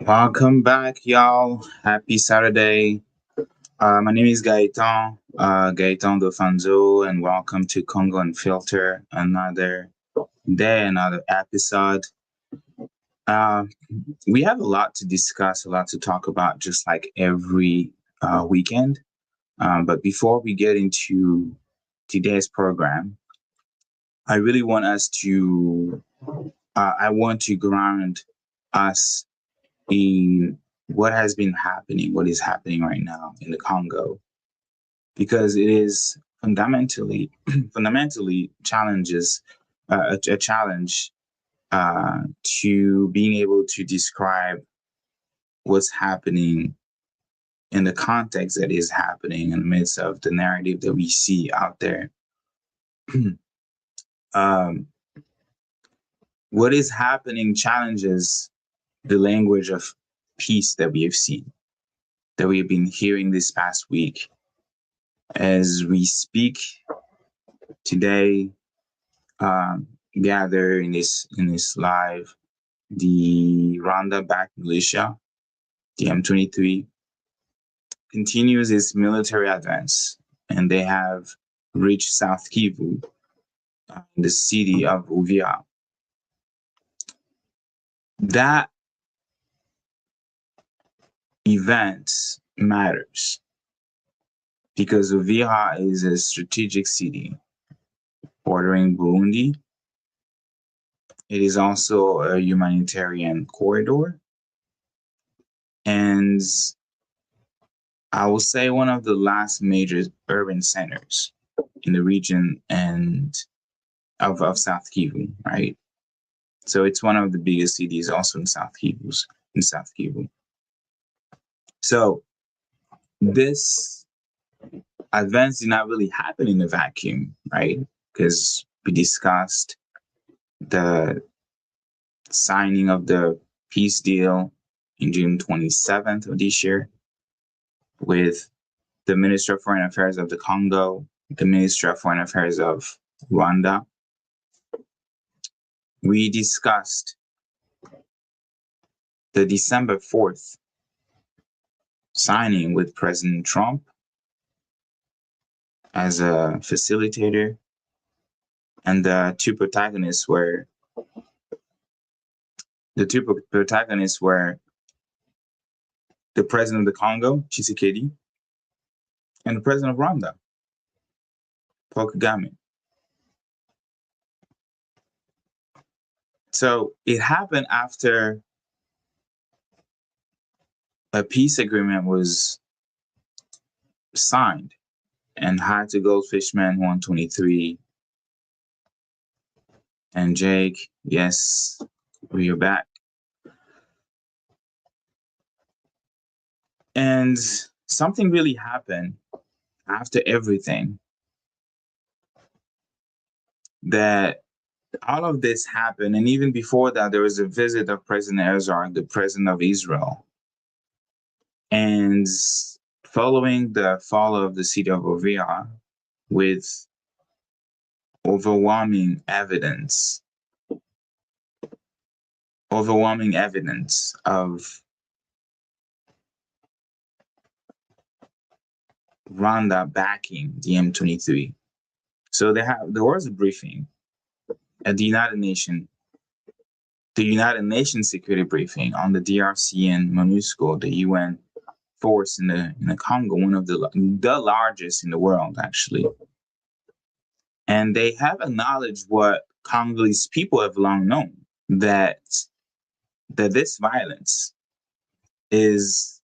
Welcome back, y'all. Happy Saturday. My name is Gaëtan, Gaëtan Nzowo, and welcome to Congo Unfiltered. Another day, another episode. We have a lot to discuss, a lot to talk about, just like every weekend. But before we get into today's program, I really want us to, I want to ground us in what has been happening, what is happening right now in the Congo, because it is fundamentally challenges a challenge to being able to describe what's happening in the context that is happening in the midst of the narrative that we see out there. What is happening challenges the language of peace that we have seen, that we have been hearing this past week. As we speak today, gather in this live, the Rwanda-backed militia, the M23, continues its military advance, and they have reached South Kivu, the city of Uvira. That event matters because Uvira is a strategic city bordering Burundi. It is also a humanitarian corridor, and I will say one of the last major urban centers in the region and of South Kivu, right? So it's one of the biggest cities also in South Kivu. So this advance did not really happen in a vacuum, right? Because we discussed the signing of the peace deal in June 27th of this year with the Minister of Foreign Affairs of the Congo, the Minister of Foreign Affairs of Rwanda. We discussed the December 4th signing with President Trump as a facilitator, and the two protagonists were the President of the Congo, Tshisekedi, and the President of Rwanda, Paul Kagame. So it happened after a peace agreement was signed, and High to Goldfishman 123 and Jake, yes, we are back. And something really happened after everything, that all of this happened. And even before that, there was a visit of President Herzog, the president of Israel. And following the fall of the city of Uvira, with overwhelming evidence of Rwanda backing the M23. So there was a briefing at the United Nations security briefing on the DRC and MONUSCO, the UN force in the Congo, one of the largest in the world, actually. And they have acknowledged what Congolese people have long known, that this violence is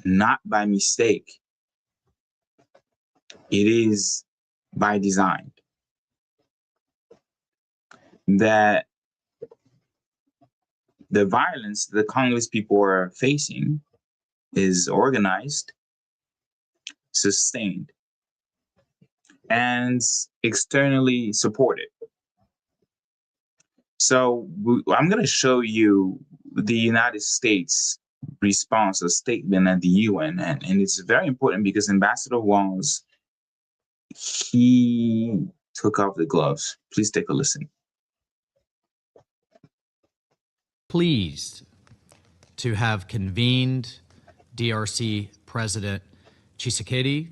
not by mistake. It is by design. That the violence the Congolese people are facing is organized, sustained, and externally supported. So I'm going to show you the United States response, a statement at the UN, and it's very important because Ambassador Walls, he took off the gloves. Please take a listen. Pleased to have convened DRC President Tshisekedi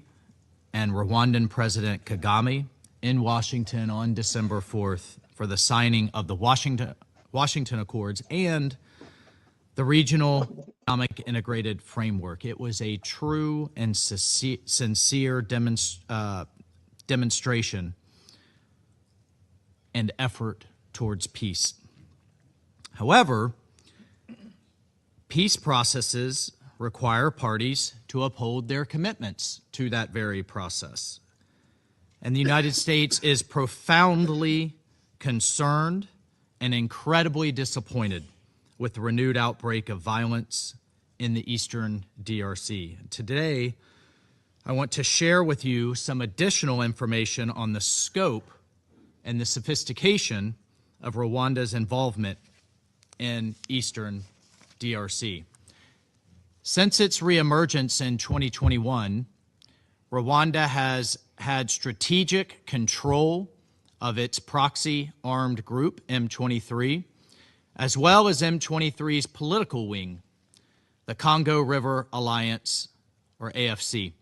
and Rwandan President Kagame in Washington on December 4th for the signing of the Washington Accords and the Regional Economic Integrated Framework. It was a true and sincere demonstration and effort towards peace. However, peace processes require parties to uphold their commitments to that very process. And the United States is profoundly concerned and incredibly disappointed with the renewed outbreak of violence in the eastern DRC. Today, I want to share with you some additional information on the scope and the sophistication of Rwanda's involvement in eastern DRC. Since its reemergence in 2021, Rwanda has had strategic control of its proxy armed group, M23, as well as M23's political wing, the Congo River Alliance, or AFC,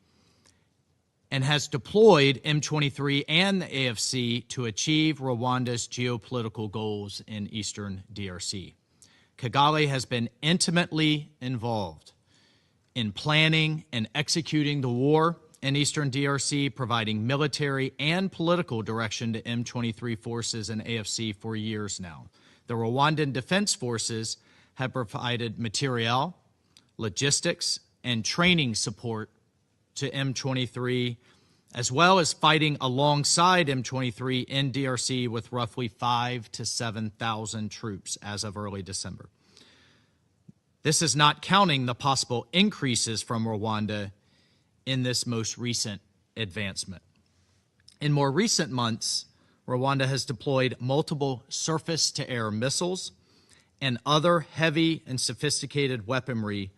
and has deployed M23 and the AFC to achieve Rwanda's geopolitical goals in eastern DRC. Kagame has been intimately involved in planning and executing the war in eastern DRC, providing military and political direction to M23 forces and AFC for years now. The Rwandan Defense Forces have provided materiel, logistics, and training support to M23, as well as fighting alongside M23 in DRC with roughly 5,000 to 7,000 troops as of early December. This is not counting the possible increases from Rwanda in this most recent advancement. In more recent months, Rwanda has deployed multiple surface-to-air missiles and other heavy and sophisticated weaponry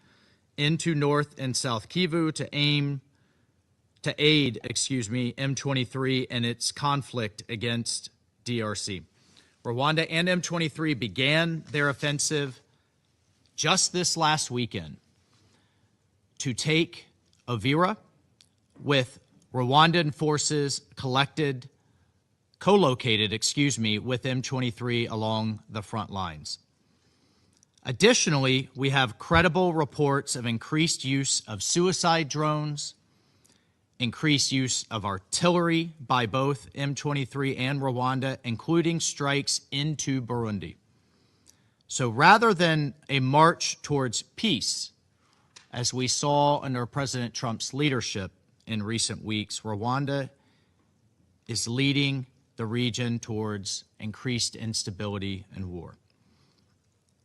into North and South Kivu to aid M23 in its conflict against DRC. Rwanda and M23 began their offensive just this last weekend to take Uvira, with Rwandan forces co-located with M23 along the front lines. Additionally, we have credible reports of increased use of suicide drones, increased use of artillery by both M23 and Rwanda, including strikes into Burundi. So rather than a march towards peace, as we saw under President Trump's leadership in recent weeks, Rwanda is leading the region towards increased instability and war.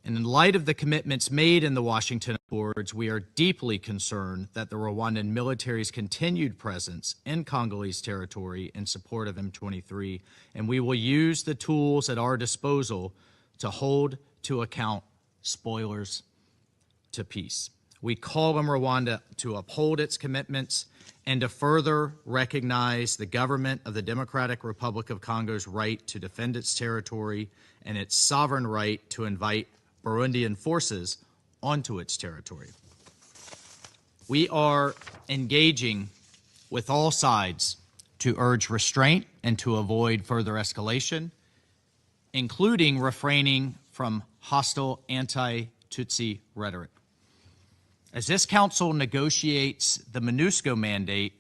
And in light of the commitments made in the Washington Accords, we are deeply concerned that the Rwandan military's continued presence in Congolese territory in support of M23, and we will use the tools at our disposal to hold to account spoilers to peace. We call on Rwanda to uphold its commitments and to further recognize the government of the Democratic Republic of Congo's right to defend its territory and its sovereign right to invite Burundian forces onto its territory. We are engaging with all sides to urge restraint and to avoid further escalation, including refraining from hostile anti-Tutsi rhetoric. As this council negotiates the MONUSCO mandate,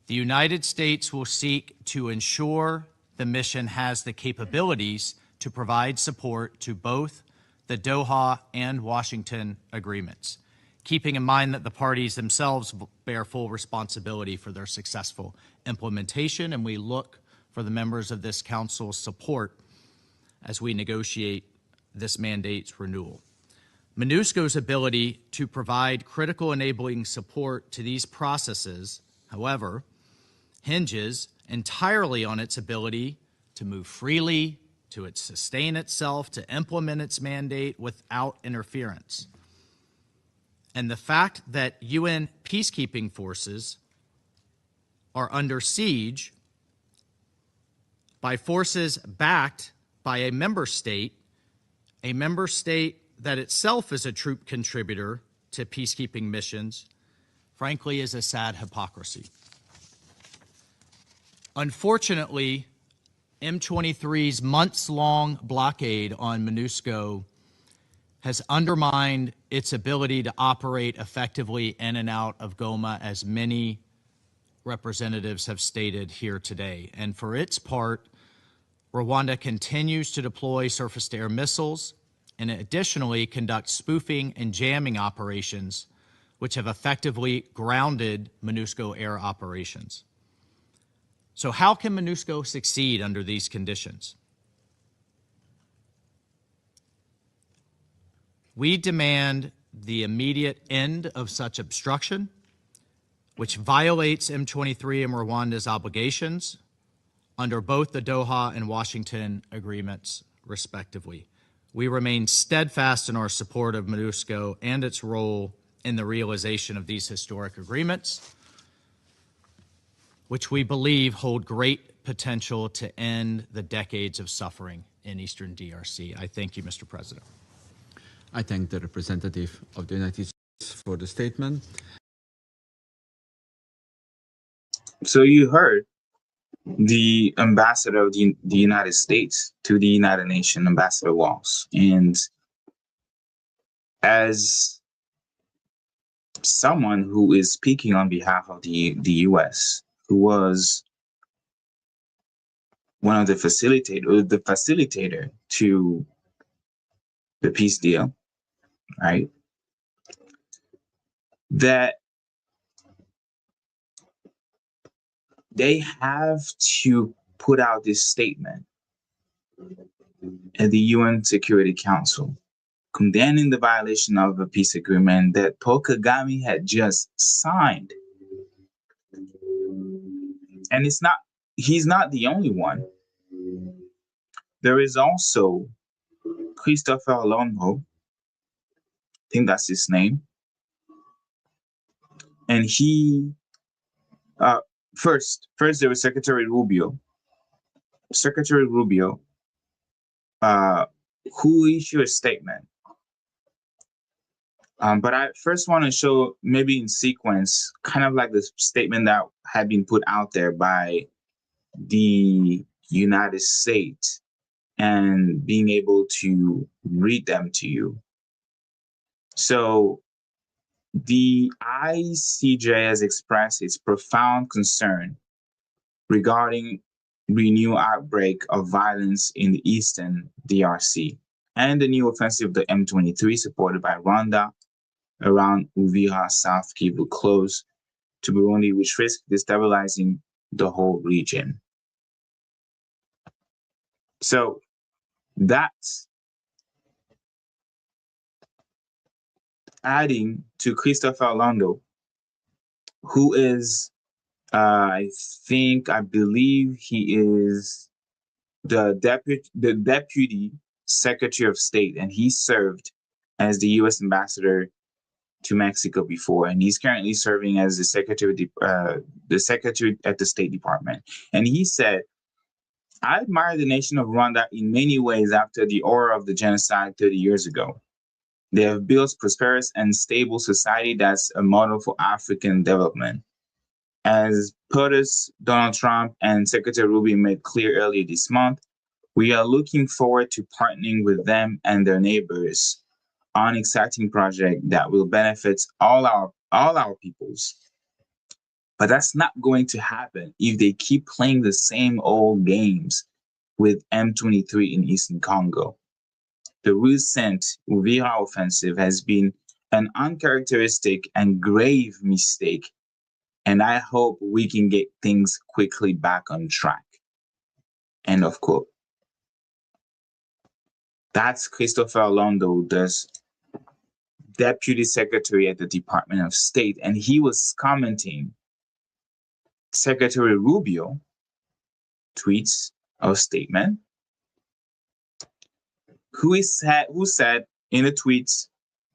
the United States will seek to ensure the mission has the capabilities to provide support to both the Doha and Washington agreements, keeping in mind that the parties themselves bear full responsibility for their successful implementation, and we look for the members of this council's support as we negotiate this mandate's renewal. MONUSCO's ability to provide critical enabling support to these processes, however, hinges entirely on its ability to move freely, to sustain itself, to implement its mandate without interference. And the fact that UN peacekeeping forces are under siege by forces backed by a member state that itself is a troop contributor to peacekeeping missions, frankly, is a sad hypocrisy. Unfortunately, M23's months-long blockade on MONUSCO has undermined its ability to operate effectively in and out of Goma, as many representatives have stated here today. And for its part, Rwanda continues to deploy surface-to-air missiles and additionally conduct spoofing and jamming operations, which have effectively grounded MONUSCO air operations. So how can MONUSCO succeed under these conditions? We demand the immediate end of such obstruction, which violates M23 and Rwanda's obligations under both the Doha and Washington agreements, respectively. We remain steadfast in our support of MONUSCO and its role in the realization of these historic agreements, which we believe hold great potential to end the decades of suffering in Eastern DRC. I thank you, Mr. President. I thank the representative of the United States for the statement. So you heard the ambassador of the United States to the United Nations, Ambassador Walls. And as someone who is speaking on behalf of the U.S., who was one of the facilitator to the peace deal, right? That they have to put out this statement at the UN Security Council condemning the violation of a peace agreement that Paul Kagame had just signed. And he's not the only one. There is also Christopher Longo, I think that's his name. And he, first there was Secretary Rubio, who issued a statement. But I first want to show, maybe in sequence, kind of like the statement that had been put out there by the United States and being able to read them to you. So the ICJ has expressed its profound concern regarding renewed outbreak of violence in the eastern DRC and the new offensive of the M23 supported by Rwanda around Uvira, South Kivu, close to Burundi, which risks destabilizing the whole region. So that's adding to Christopher Orlando, who is, I believe he is the deputy Secretary of State, and he served as the U.S. ambassador to Mexico before, and he's currently serving as the secretary at the State Department. And he said, "I admire the nation of Rwanda in many ways after the horror of the genocide 30 years ago. They have built prosperous and stable society that's a model for African development. As POTUS, Donald Trump, and Secretary Rubio made clear earlier this month, we are looking forward to partnering with them and their neighbors on exciting project that will benefit all our peoples. But that's not going to happen if they keep playing the same old games with M23 in Eastern Congo. The recent Uvira offensive has been an uncharacteristic and grave mistake, and I hope we can get things quickly back on track." End of quote. That's Christopher Orlando, deputy secretary at the Department of State, and he was commenting Secretary Rubio tweets or statement, who said in the tweets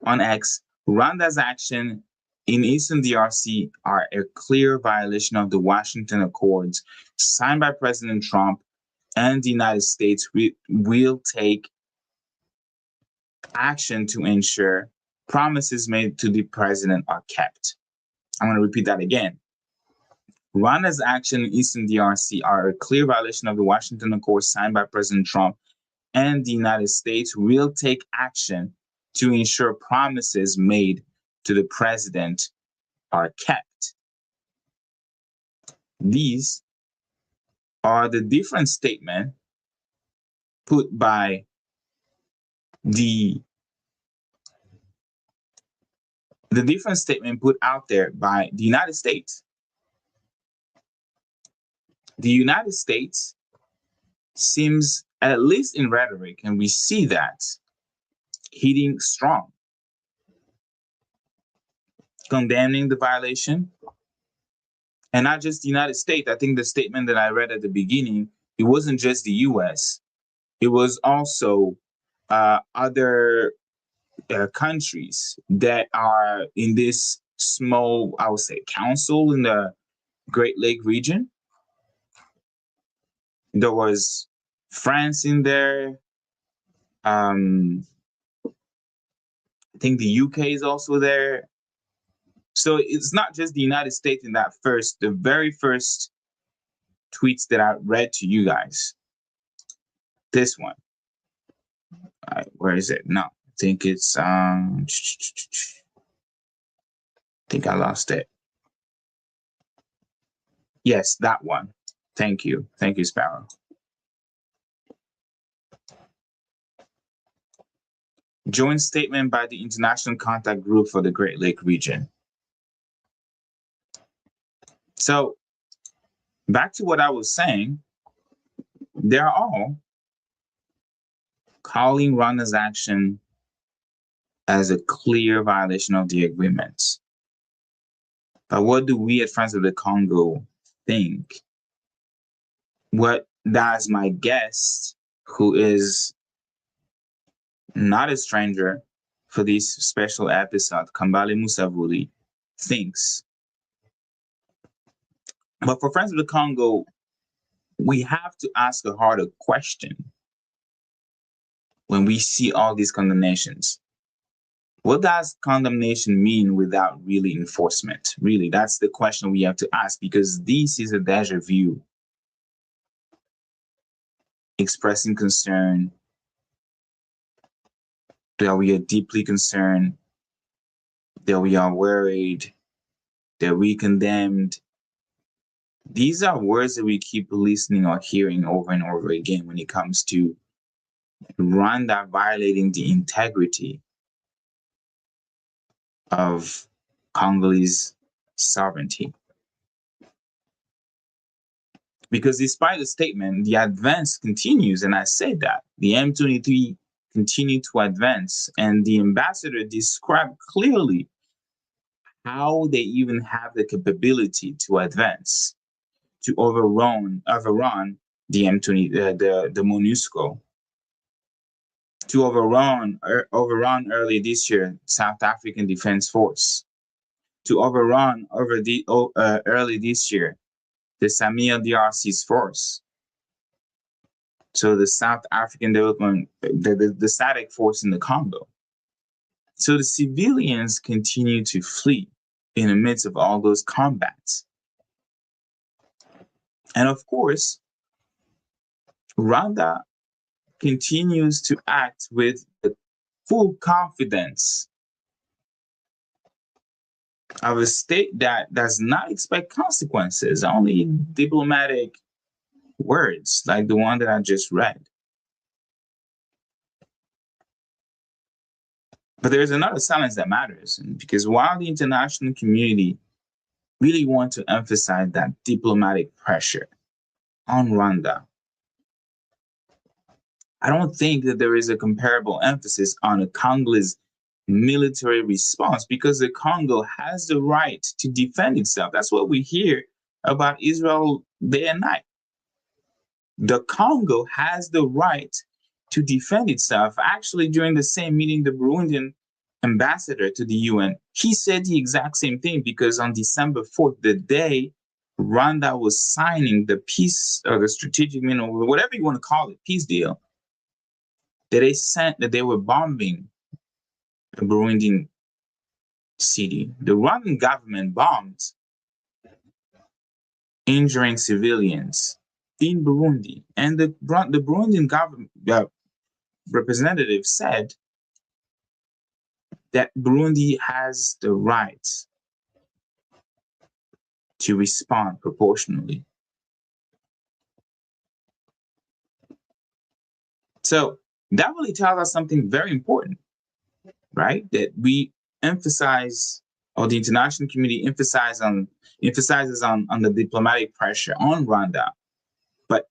on X, Rwanda's action in Eastern DRC are a clear violation of the Washington Accords signed by President Trump, and the United States will take action to ensure promises made to the president are kept. I'm going to repeat that again. Rwanda's action in Eastern DRC are a clear violation of the Washington Accords signed by President Trump, and the United States will take action to ensure promises made to the president are kept. These are the different statements put by the different statement put out there by the United States. The United States seems, at least in rhetoric, and we see that, hitting strong, condemning the violation. And not just the United States. I think the statement that I read at the beginning, it wasn't just the US, it was also other countries that are in this small, I would say, council in the Great Lake region. There was France in there. I think the UK is also there. So it's not just the United States in that the very first tweets that I read to you guys. This one. Where is it? No, I think it's, I think I lost it. Yes, that one. Thank you. Thank you, Sparrow. Joint statement by the International Contact Group for the Great Lake region. So back to what I was saying, they're all calling Rwanda's action as a clear violation of the agreements. But what do we at Friends of the Congo think? What does my guest, who is not a stranger for this special episode, Kambale Musavuli, thinks? But for Friends of the Congo, we have to ask a harder question when we see all these condemnations. What does condemnation mean without really enforcement? Really, that's the question we have to ask, because this is a déjà vu. Expressing concern, that we are deeply concerned, that we are worried, that we condemned. These are words that we keep listening or hearing over and over again when it comes to Rwanda violating the integrity of Congolese sovereignty. Because despite the statement, the advance continues, and I said that. The M23 continue to advance, and the ambassador described clearly how they even have the capability to advance, to overrun the M20, the MONUSCO, to overrun early this year South African Defense Force, to overrun early this year the Samia DRC's force, so the South African Development, the SADC force in the Congo. So the civilians continue to flee in the midst of all those combats. And of course, Rwanda continues to act with full confidence of a state that does not expect consequences, only diplomatic words like the one that I just read. But there's another silence that matters, because while the international community really want to emphasize that diplomatic pressure on Rwanda, I don't think that there is a comparable emphasis on a Congolese military response because the Congo has the right to defend itself. That's what we hear about Israel day and night. The Congo has the right to defend itself. Actually, during the same meeting, the Burundian ambassador to the UN, he said the exact same thing because on December 4th, the day Rwanda was signing the peace or the strategic, whatever you want to call it, peace deal, that they were bombing a Burundian city. The Rwandan government bombed, injuring civilians in Burundi. And the Burundian government representative said that Burundi has the right to respond proportionally. So that really tells us something very important, right? That we emphasize, or the international community emphasizes on the diplomatic pressure on Rwanda, but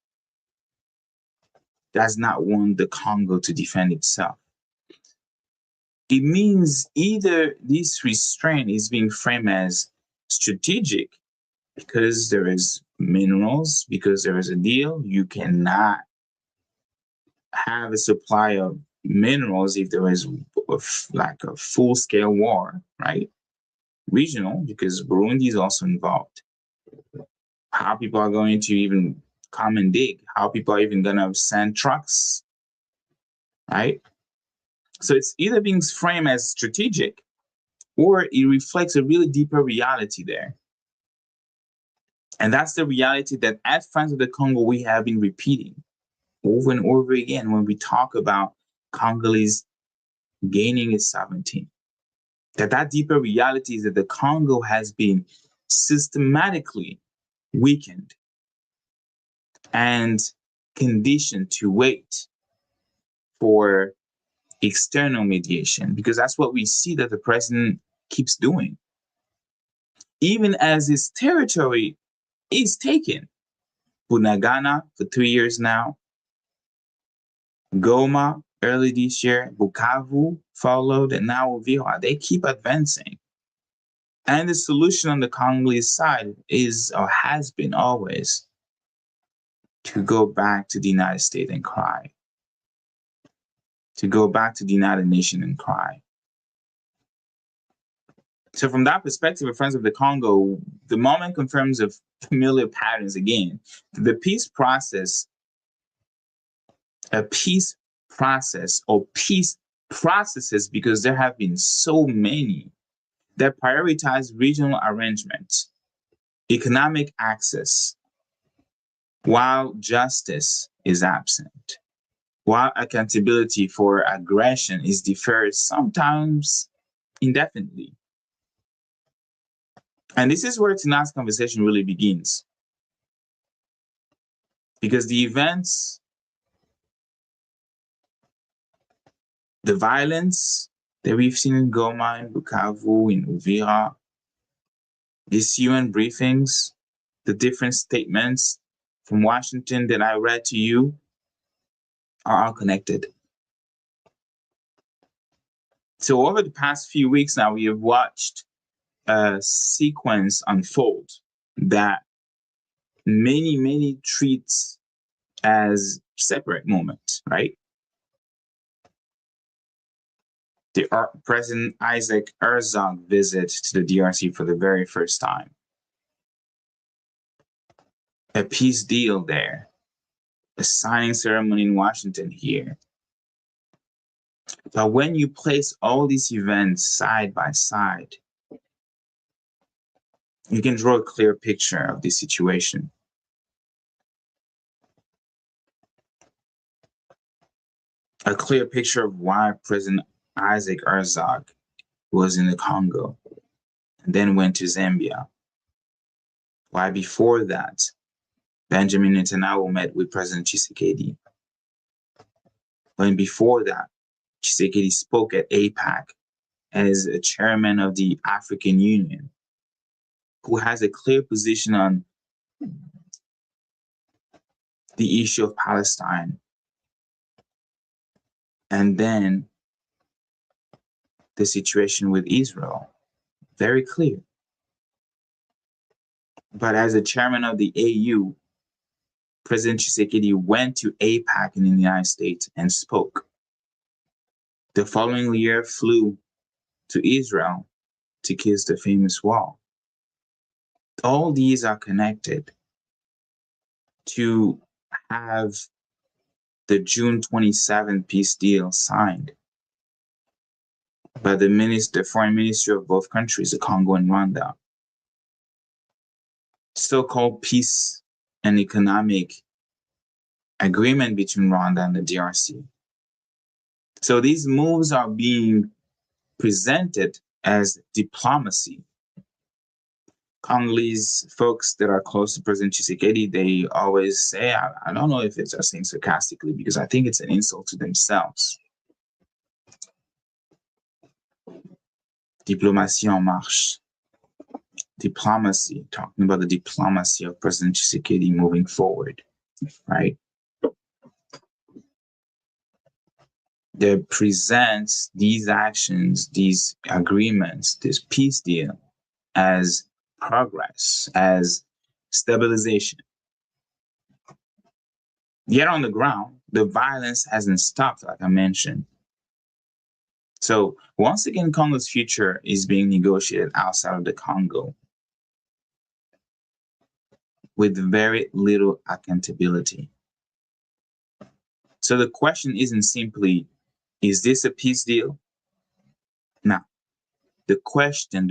does not want the Congo to defend itself. It means either this restraint is being framed as strategic because there is minerals, because there is a deal. You cannot have a supply of minerals if there is like a full-scale war, right? Regional, because Burundi is also involved. How people are going to even come and dig, how people are even going to send trucks, right? So it's either being framed as strategic or it reflects a really deeper reality there. And that's the reality that as Friends of the Congo, we have been repeating over and over again when we talk about Congolese gaining its sovereignty. That deeper reality is that the Congo has been systematically weakened and conditioned to wait for external mediation, because that's what we see that the president keeps doing. Even as his territory is taken, Bunagana for 3 years now, Goma early this year, Bukavu followed, and now Uvira, they keep advancing. And the solution on the Congolese side is, or has been always, to go back to the United States and cry. To go back to the United Nations and cry. So from that perspective, Friends of the Congo, the moment confirms of familiar patterns again. The peace process, a peace process or peace processes, because there have been so many that prioritize regional arrangements, economic access, while justice is absent, while accountability for aggression is deferred, sometimes indefinitely. And this is where tonight's conversation really begins. Because the events, the violence that we've seen in Goma, in Bukavu, in Uvira, these UN briefings, the different statements from Washington that I read to you are all connected. So over the past few weeks now, we have watched a sequence unfold that many treats as separate moments, right? The President Isaac Herzog visit to the DRC for the very first time. A peace deal there. A signing ceremony in Washington here. But when you place all these events side by side, you can draw a clear picture of the situation. A clear picture of why President Isaac Herzog was in the Congo and then went to Zambia. Why before that, Benjamin Netanyahu met with President Tshisekedi. When before that, Tshisekedi spoke at APAC as a chairman of the African Union, who has a clear position on the issue of Palestine. And then the situation with Israel. Very clear. But as the chairman of the AU, President Tshisekedi went to APAC in the United States and spoke. The following year, flew to Israel to kiss the famous wall. All these are connected to have the June 27 peace deal signed by the foreign ministry of both countries, the Congo and Rwanda. So-called peace and economic agreement between Rwanda and the DRC. So these moves are being presented as diplomacy. Congolese folks that are close to President Tshisekedi, they always say, I don't know if it's just saying sarcastically, because I think it's an insult to themselves. Diplomatie en marche. Diplomacy, talking about the diplomacy of President Tshisekedi moving forward, right? They present these actions, these agreements, this peace deal as progress, as stabilization. Yet on the ground, the violence hasn't stopped, like I mentioned. So once again, Congo's future is being negotiated outside of the Congo with very little accountability. So the question isn't simply, is this a peace deal? No. The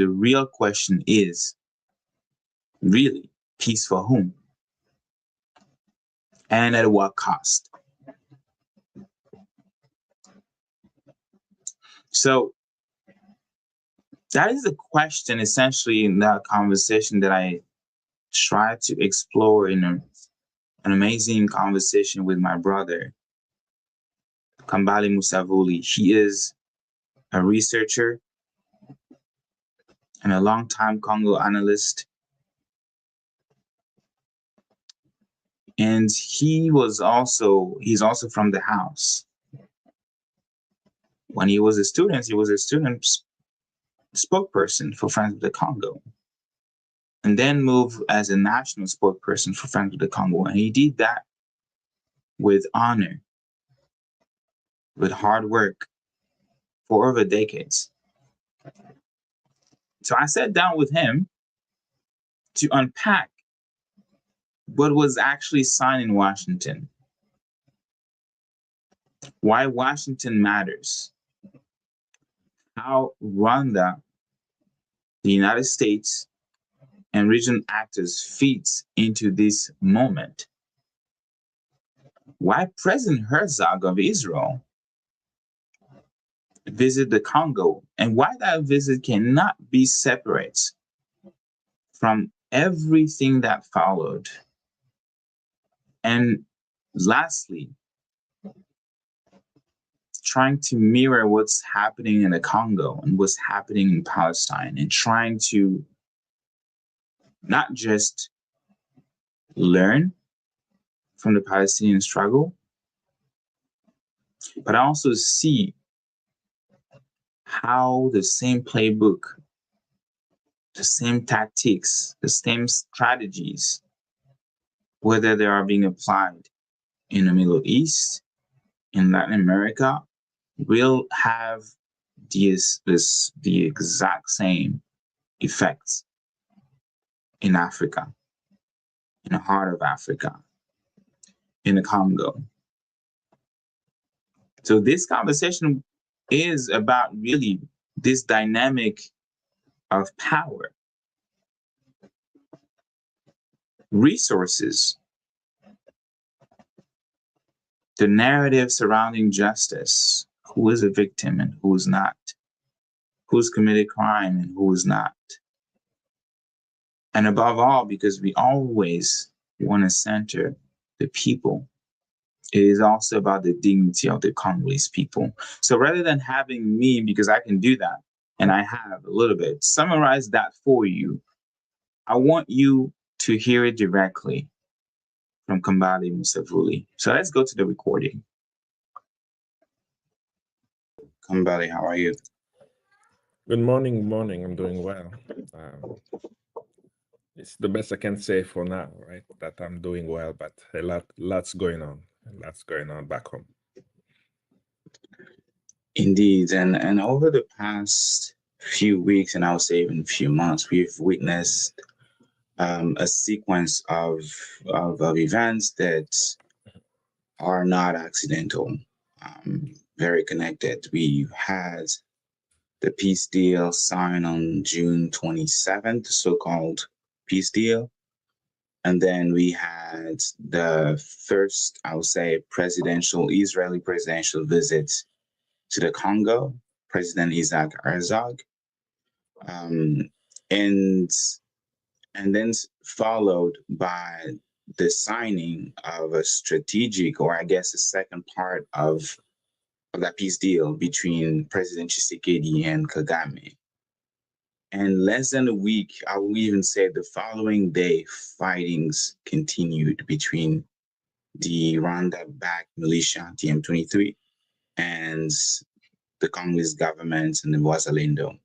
real question is, really, peace for whom? And at what cost? So that is the question essentially in that conversation that I tried to explore in an amazing conversation with my brother, Kambale Musavuli. He is a researcher and a longtime Congo analyst. And he's also from the house. When he was a student spokesperson for Friends of the Congo, and then moved as a national spokesperson for Friends of the Congo. And he did that with honor, with hard work for over decades. So I sat down with him to unpack what was actually signed in Washington, why Washington matters, how Rwanda, the United States, and regional actors feeds into this moment, why President Herzog of Israel visit the Congo, and why that visit cannot be separate from everything that followed. And lastly, trying to mirror what's happening in the Congo and what's happening in Palestine, and trying to not just learn from the Palestinian struggle, but also see how the same playbook, the same tactics, the same strategies, whether they are being applied in the Middle East, in Latin America, will have the exact same effects in Africa, in the heart of Africa, in the Congo. So this conversation is about really this dynamic of power, resources, the narrative surrounding justice, who is a victim and who is not, who's committed crime and who is not. And above all, because we always want to center the people, it is also about the dignity of the Congolese people. So rather than having me, because I can do that, and I have a little bit, summarize that for you, I want you to hear it directly from Kambale Musavuli. So let's go to the recording. Kambale, how are you? Good morning, morning. I'm doing well. It's the best I can say for now, right? That I'm doing well, but lots going on. Lots going on back home. Indeed, and over the past few weeks, and I would say even few months, we've witnessed a sequence of events that are not accidental, very connected. We've had the peace deal signed on June 27th, the so-called peace deal. And then we had the first, I would say, Israeli presidential visit to the Congo, President Isaac Herzog. Um, and and then followed by the signing of a strategic, or I guess the second part of that peace deal between President Tshisekedi and Kagame. And less than a week, I will even say the following day, fightings continued between the Rwanda-backed militia, the M23, and the Congolese government and the Wazalendo.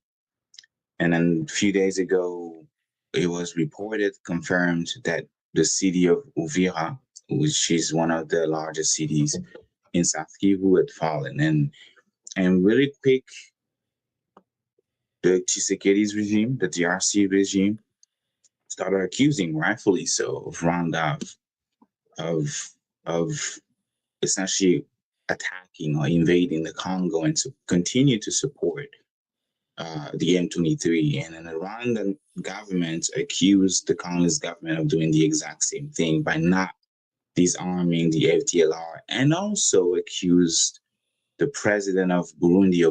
And then a few days ago, it was reported, confirmed, that the city of Uvira, which is one of the largest cities in South Kivu, had fallen. And really quick, the Tshisekedi's regime, the DRC regime, started accusing, rightfully so, of Rwanda of essentially attacking or invading the Congo and to continue to support the M23. And then the Rwandan government accused the Congolese government of doing the exact same thing by not disarming the FDLR, and also accused the president of Burundi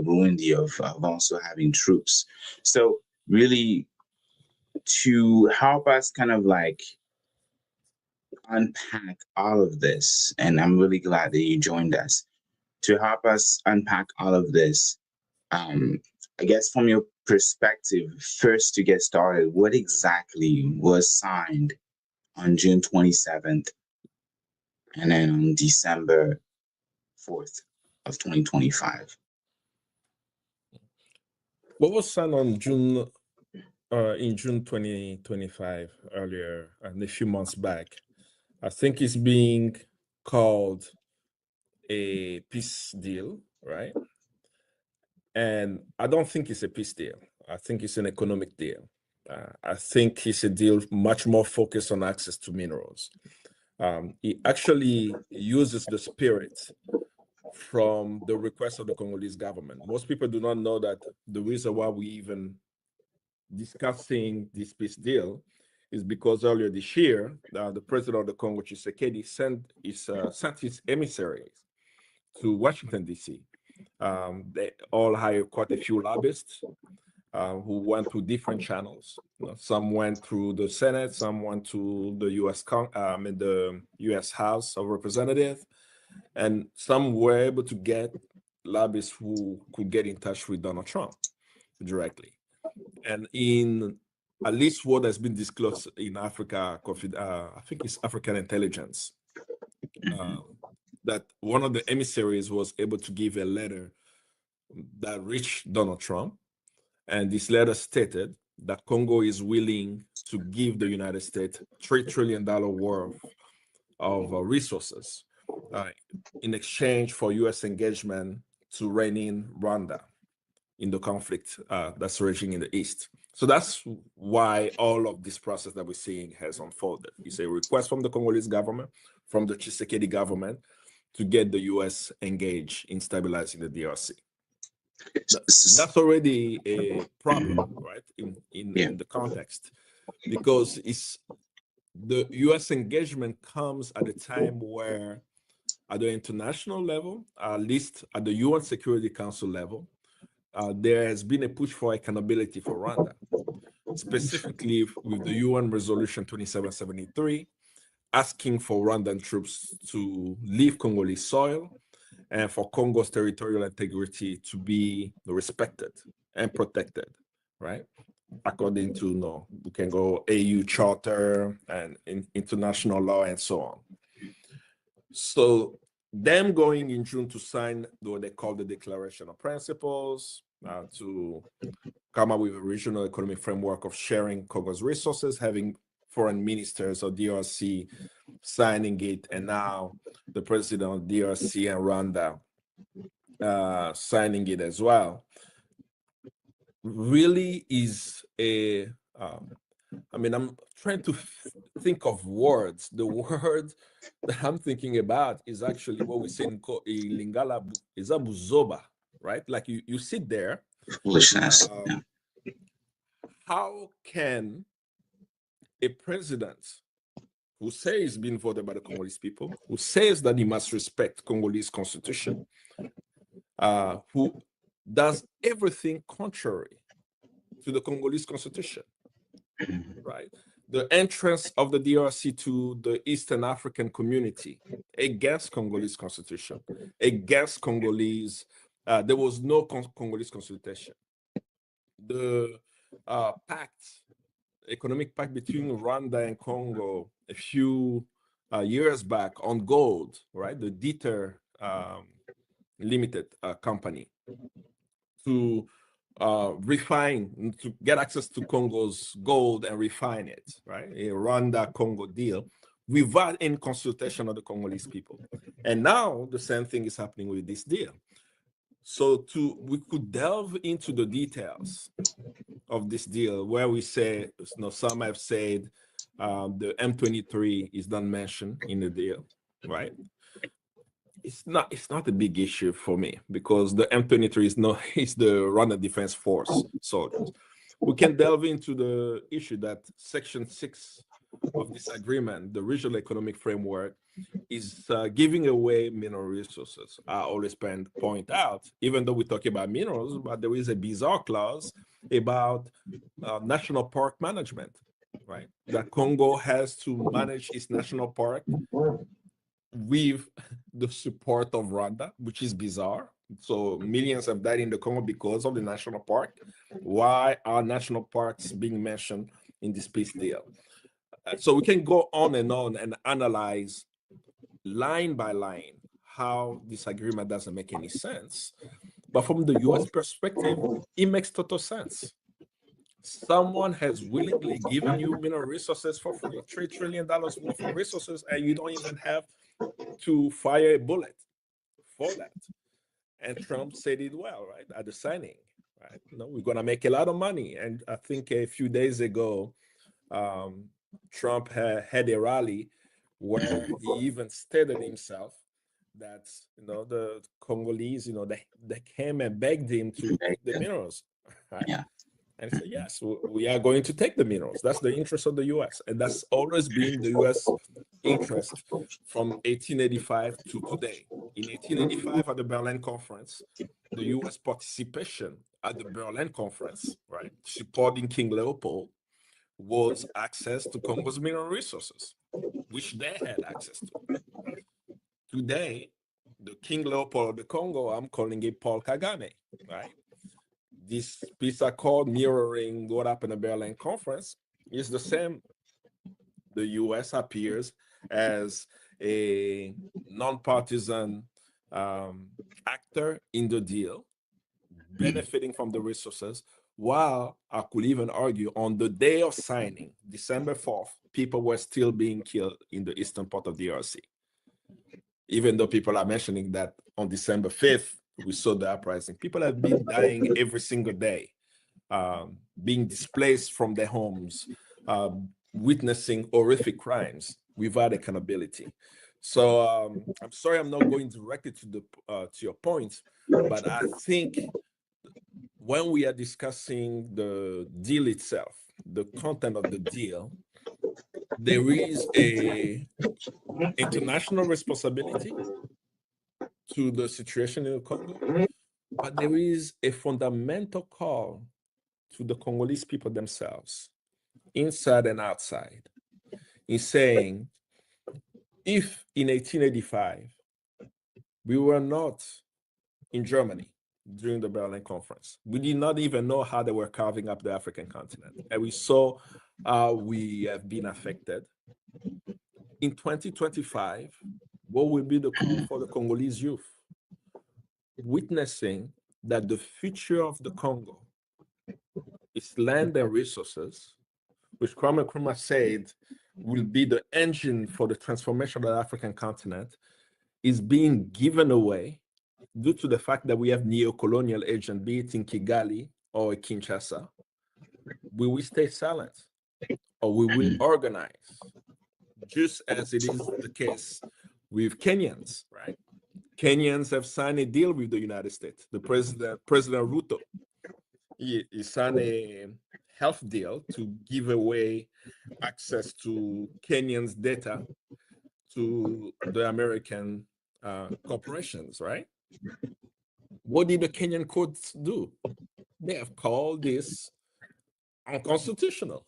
of also having troops. So really, to help us kind of like unpack all of this, and I'm really glad that you joined us to help us unpack all of this. I guess from your perspective, first to get started, what exactly was signed on June 27th and then on December 4th of 2025? What was signed on June in June 2025 earlier and a few months back, I think it's being called a peace deal, right? And I don't think it's a peace deal. I think it's an economic deal. I think it's a deal much more focused on access to minerals. It actually uses the spirit from the request of the Congolese government. Most people do not know that the reason why we even discussing this peace deal is because earlier this year, the president of the Congo, Tshisekedi, sent his emissaries to Washington, D.C. They all hired quite a few lobbyists who went through different channels. Some went through the Senate, some went to the U.S. House of Representatives, and some were able to get lobbyists who could get in touch with Donald Trump directly. And in at least what has been disclosed in Africa, I think it's African Intelligence, that one of the emissaries was able to give a letter that reached Donald Trump. And this letter stated that Congo is willing to give the United States $3 trillion worth of resources in exchange for U.S. engagement to rein in Rwanda in the conflict that's raging in the East. So that's why all of this process that we're seeing has unfolded. It's a request from the Congolese government, from the Tshisekedi government, to get the U.S. engaged in stabilizing the DRC. That's already a problem, right, in the context, because it's the U.S. engagement comes at a time where, at the international level, at least at the UN Security Council level, there has been a push for accountability for Rwanda, specifically with the UN Resolution 2773, asking for Rwandan troops to leave Congolese soil and for Congo's territorial integrity to be respected and protected, right? According to, we can go AU Charter and international law and so on. So them going in June to sign what they call the Declaration of Principles, to come up with a regional economic framework of sharing Congo's resources, having foreign ministers of DRC signing it, and now the president of DRC and Rwanda signing it as well, really is a I mean, I'm trying to think of words. The word that I'm thinking about is actually what we say in Lingala, is a buzoba, right? Like you sit there. Foolishness. How can a president who says he's been voted by the Congolese people, who says that he must respect Congolese constitution, who does everything contrary to the Congolese constitution, right? The entrance of the DRC to the Eastern African community against Congolese constitution, against Congolese, there was no Congolese consultation. The economic pact between Rwanda and Congo a few years back on gold, right? The Dieter Limited company to refine, to get access to Congo's gold and refine it, right? A Rwanda-Congo deal without any consultation of the Congolese people. And now the same thing is happening with this deal. So we could delve into the details of this deal where we say, some have said the M23 is not mentioned in the deal, right? It's not a big issue for me because the M23 is the Rwanda Defense Force soldiers. We can delve into the issue that Section 6 of this agreement, the regional economic framework, is giving away mineral resources. I always point out, even though we're talking about minerals, but there is a bizarre clause about national park management, right? That Congo has to manage its national park with the support of Rwanda, which is bizarre. So millions have died in the Congo because of the national park. Why are national parks being mentioned in this peace deal? So we can go on and analyze line by line how this agreement doesn't make any sense. But from the US perspective, it makes total sense. Someone has willingly given you mineral resources for free, $3 trillion worth of resources, and you don't even have to fire a bullet for that. And Trump said it well, right, at the signing, right? We're going to make a lot of money. And I think a few days ago, Trump had a rally where he even stated himself that, the Congolese, they came and begged him to take the minerals, right? Yeah. And said, yes, we are going to take the minerals. That's the interest of the U.S. And that's always been the U.S. interest from 1885 to today. In 1885 at the Berlin Conference, the U.S. participation at the Berlin Conference, right, supporting King Leopold, was access to Congo's mineral resources, which they had access to. Today, the King Leopold of the Congo, I'm calling it Paul Kagame, right? This peace accord mirroring what happened at the Berlin Conference is the same. The U.S. appears as a non-partisan actor in the deal, benefiting from the resources, while I could even argue on the day of signing, December 4th, people were still being killed in the eastern part of DRC. Even though people are mentioning that on December 5th, we saw the uprising. People have been dying every single day, being displaced from their homes, witnessing horrific crimes without accountability. So I'm sorry I'm not going directly to your point, but I think when we are discussing the deal itself, the content of the deal, there is a international responsibility to the situation in the Congo, but there is a fundamental call to the Congolese people themselves, inside and outside, in saying, if in 1885 we were not in Germany during the Berlin Conference, we did not even know how they were carving up the African continent, and we saw how we have been affected. In 2025, what will be the call for the Congolese youth? Witnessing that the future of the Congo, its land and resources, which Kwame Nkrumah said will be the engine for the transformation of the African continent, is being given away due to the fact that we have neo-colonial agents, be it in Kigali or Kinshasa. We will stay silent, or we will organize, just as it is the case with Kenyans, right? Kenyans have signed a deal with the United States. The President Ruto, he signed a health deal to give away access to Kenyans' data to the American corporations, right? What did the Kenyan courts do? They have called this unconstitutional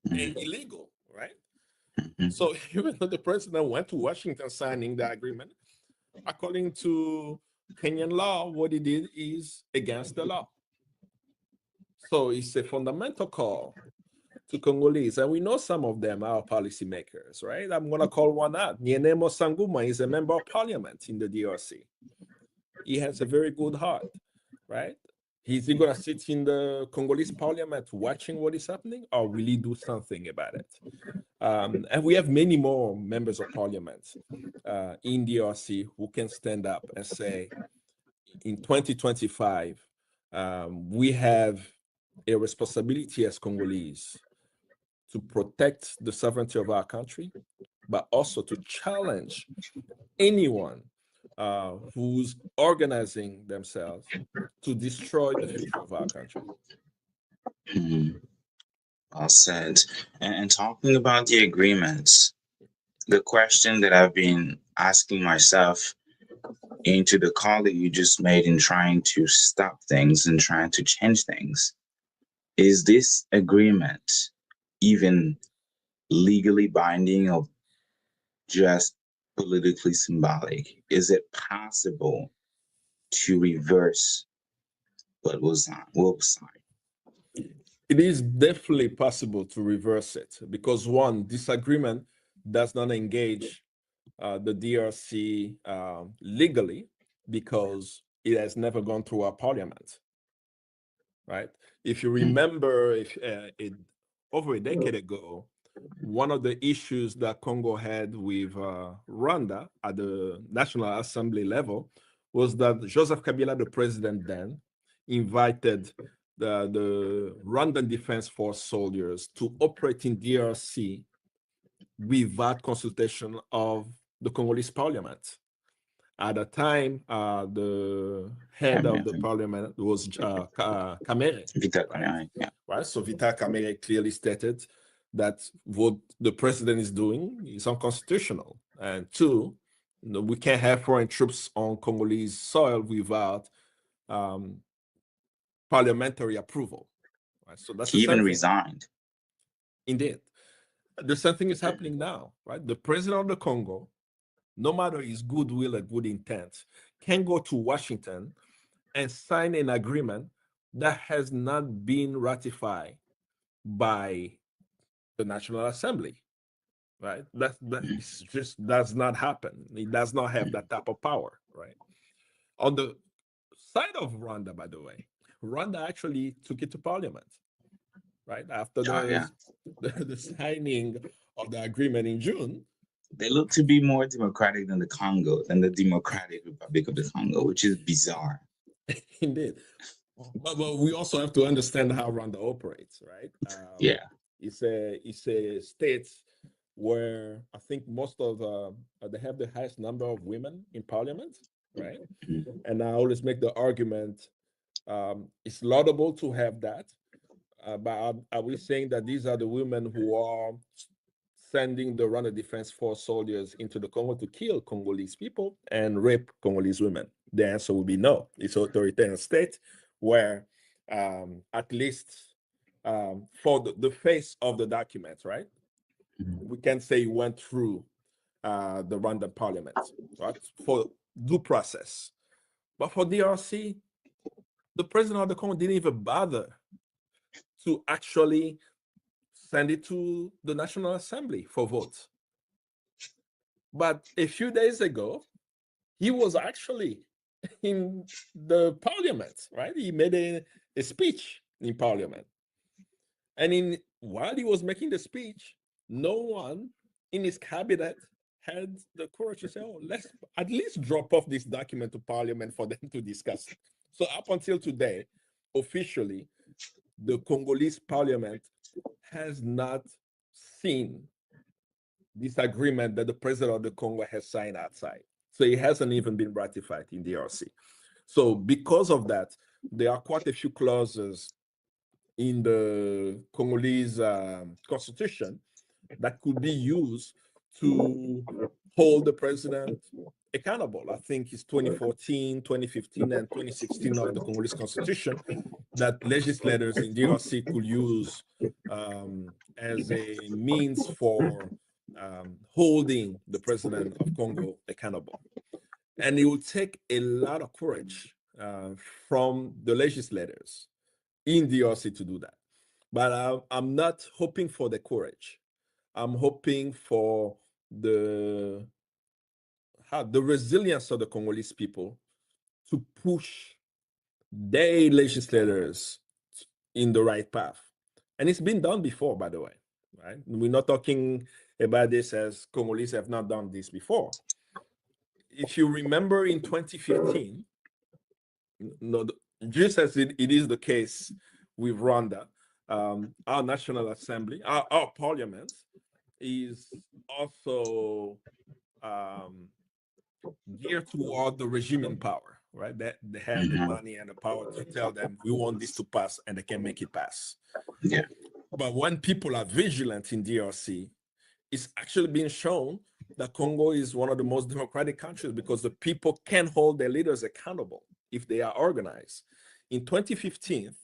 and illegal, right? So even though the president went to Washington signing the agreement, according to Kenyan law, what he did is against the law. So it's a fundamental call to Congolese, and we know some of them are policymakers, right? I'm going to call one out. Nyenemo Sanguma is a member of parliament in the DRC. He has a very good heart, right? Is he going to sit in the Congolese parliament watching what is happening, or will he do something about it? And we have many more members of parliament in DRC who can stand up and say, in 2025, we have a responsibility as Congolese to protect the sovereignty of our country, but also to challenge anyone who's organizing themselves to destroy the future of our country. Well said. And talking about the agreements, the question that I've been asking myself into the call that you just made in trying to stop things and trying to change things, is this agreement even legally binding or just politically symbolic? Is it possible to reverse what was signed? It is definitely possible to reverse it because, one, this agreement does not engage the DRC legally because it has never gone through our parliament, right? If you remember, over a decade ago, one of the issues that Congo had with Rwanda at the National Assembly level was that Joseph Kabila, the president then, invited the Rwandan Defense Force soldiers to operate in DRC without consultation of the Congolese parliament. At the time, the head of the parliament was Kamere. Vital Kamere, yeah. Right? So Vital Kamere clearly stated that what the president is doing is unconstitutional. And two, we can't have foreign troops on Congolese soil without parliamentary approval. Right? So that's he even resigned. Indeed. The same thing is happening now, right? The president of the Congo, no matter his goodwill and good intent, can go to Washington and sign an agreement that has not been ratified by the National Assembly, right? That just does not happen. It does not have that type of power, right? On the side of Rwanda, by the way, Rwanda actually took it to parliament, right? After the signing of the agreement in June. They look to be more democratic than the Congo, than the Democratic Republic of the Congo, which is bizarre. Indeed. But we also have to understand how Rwanda operates, right? Yeah. It's a state where I think most of they have the highest number of women in parliament, right? And I always make the argument it's laudable to have that, but are we saying that these are the women who are sending the Rwanda Defense Force soldiers into the Congo to kill Congolese people and rape Congolese women? The answer would be no. It's an authoritarian state where, at least for the face of the documents, right? We can say it went through the Rwandan parliament, right? For due process. But for DRC, the president of the Congo didn't even bother to actually send it to the National Assembly for vote. But a few days ago, he was actually in the parliament, right? He made a speech in parliament. And while he was making the speech, no one in his cabinet had the courage to say, oh, let's at least drop off this document to parliament for them to discuss it. So up until today, officially, the Congolese parliament has not seen this agreement that the president of the Congo has signed outside. So it hasn't even been ratified in DRC. So because of that, there are quite a few clauses in the Congolese constitution that could be used to hold the president accountable. I think it's 2014, 2015, and 2016 of the Congolese constitution that legislators in DRC could use as a means for holding the president of Congo accountable. And it will take a lot of courage from the legislators in DRC to do that. But I'm not hoping for the courage. I'm hoping for the resilience of the Congolese people to push their legislators in the right path. And it's been done before, by the way, right? We're not talking about this as Congolese have not done this before. If you remember in 2015, just as it is the case with Rwanda, our National Assembly, our parliament is also geared toward the regime in power, right? That they have the money and the power to tell them we want this to pass and they can make it pass. Yeah. But when people are vigilant in DRC, it's actually been shown that Congo is one of the most democratic countries because the people can hold their leaders accountable if they are organized. In 2015,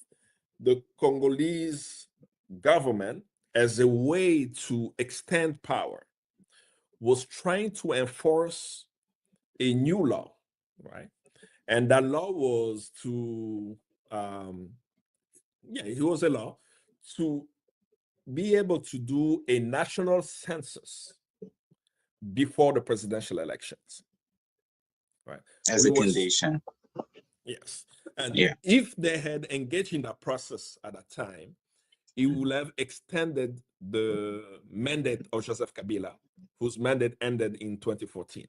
the Congolese government, as a way to extend power, was trying to enforce a new law, right? And that law was to, it was a law to be able to do a national census before the presidential elections, right? As a condition. Yes. And Yeah. if they had engaged in that process at that time, it would have extended the mandate of Joseph Kabila, whose mandate ended in 2014.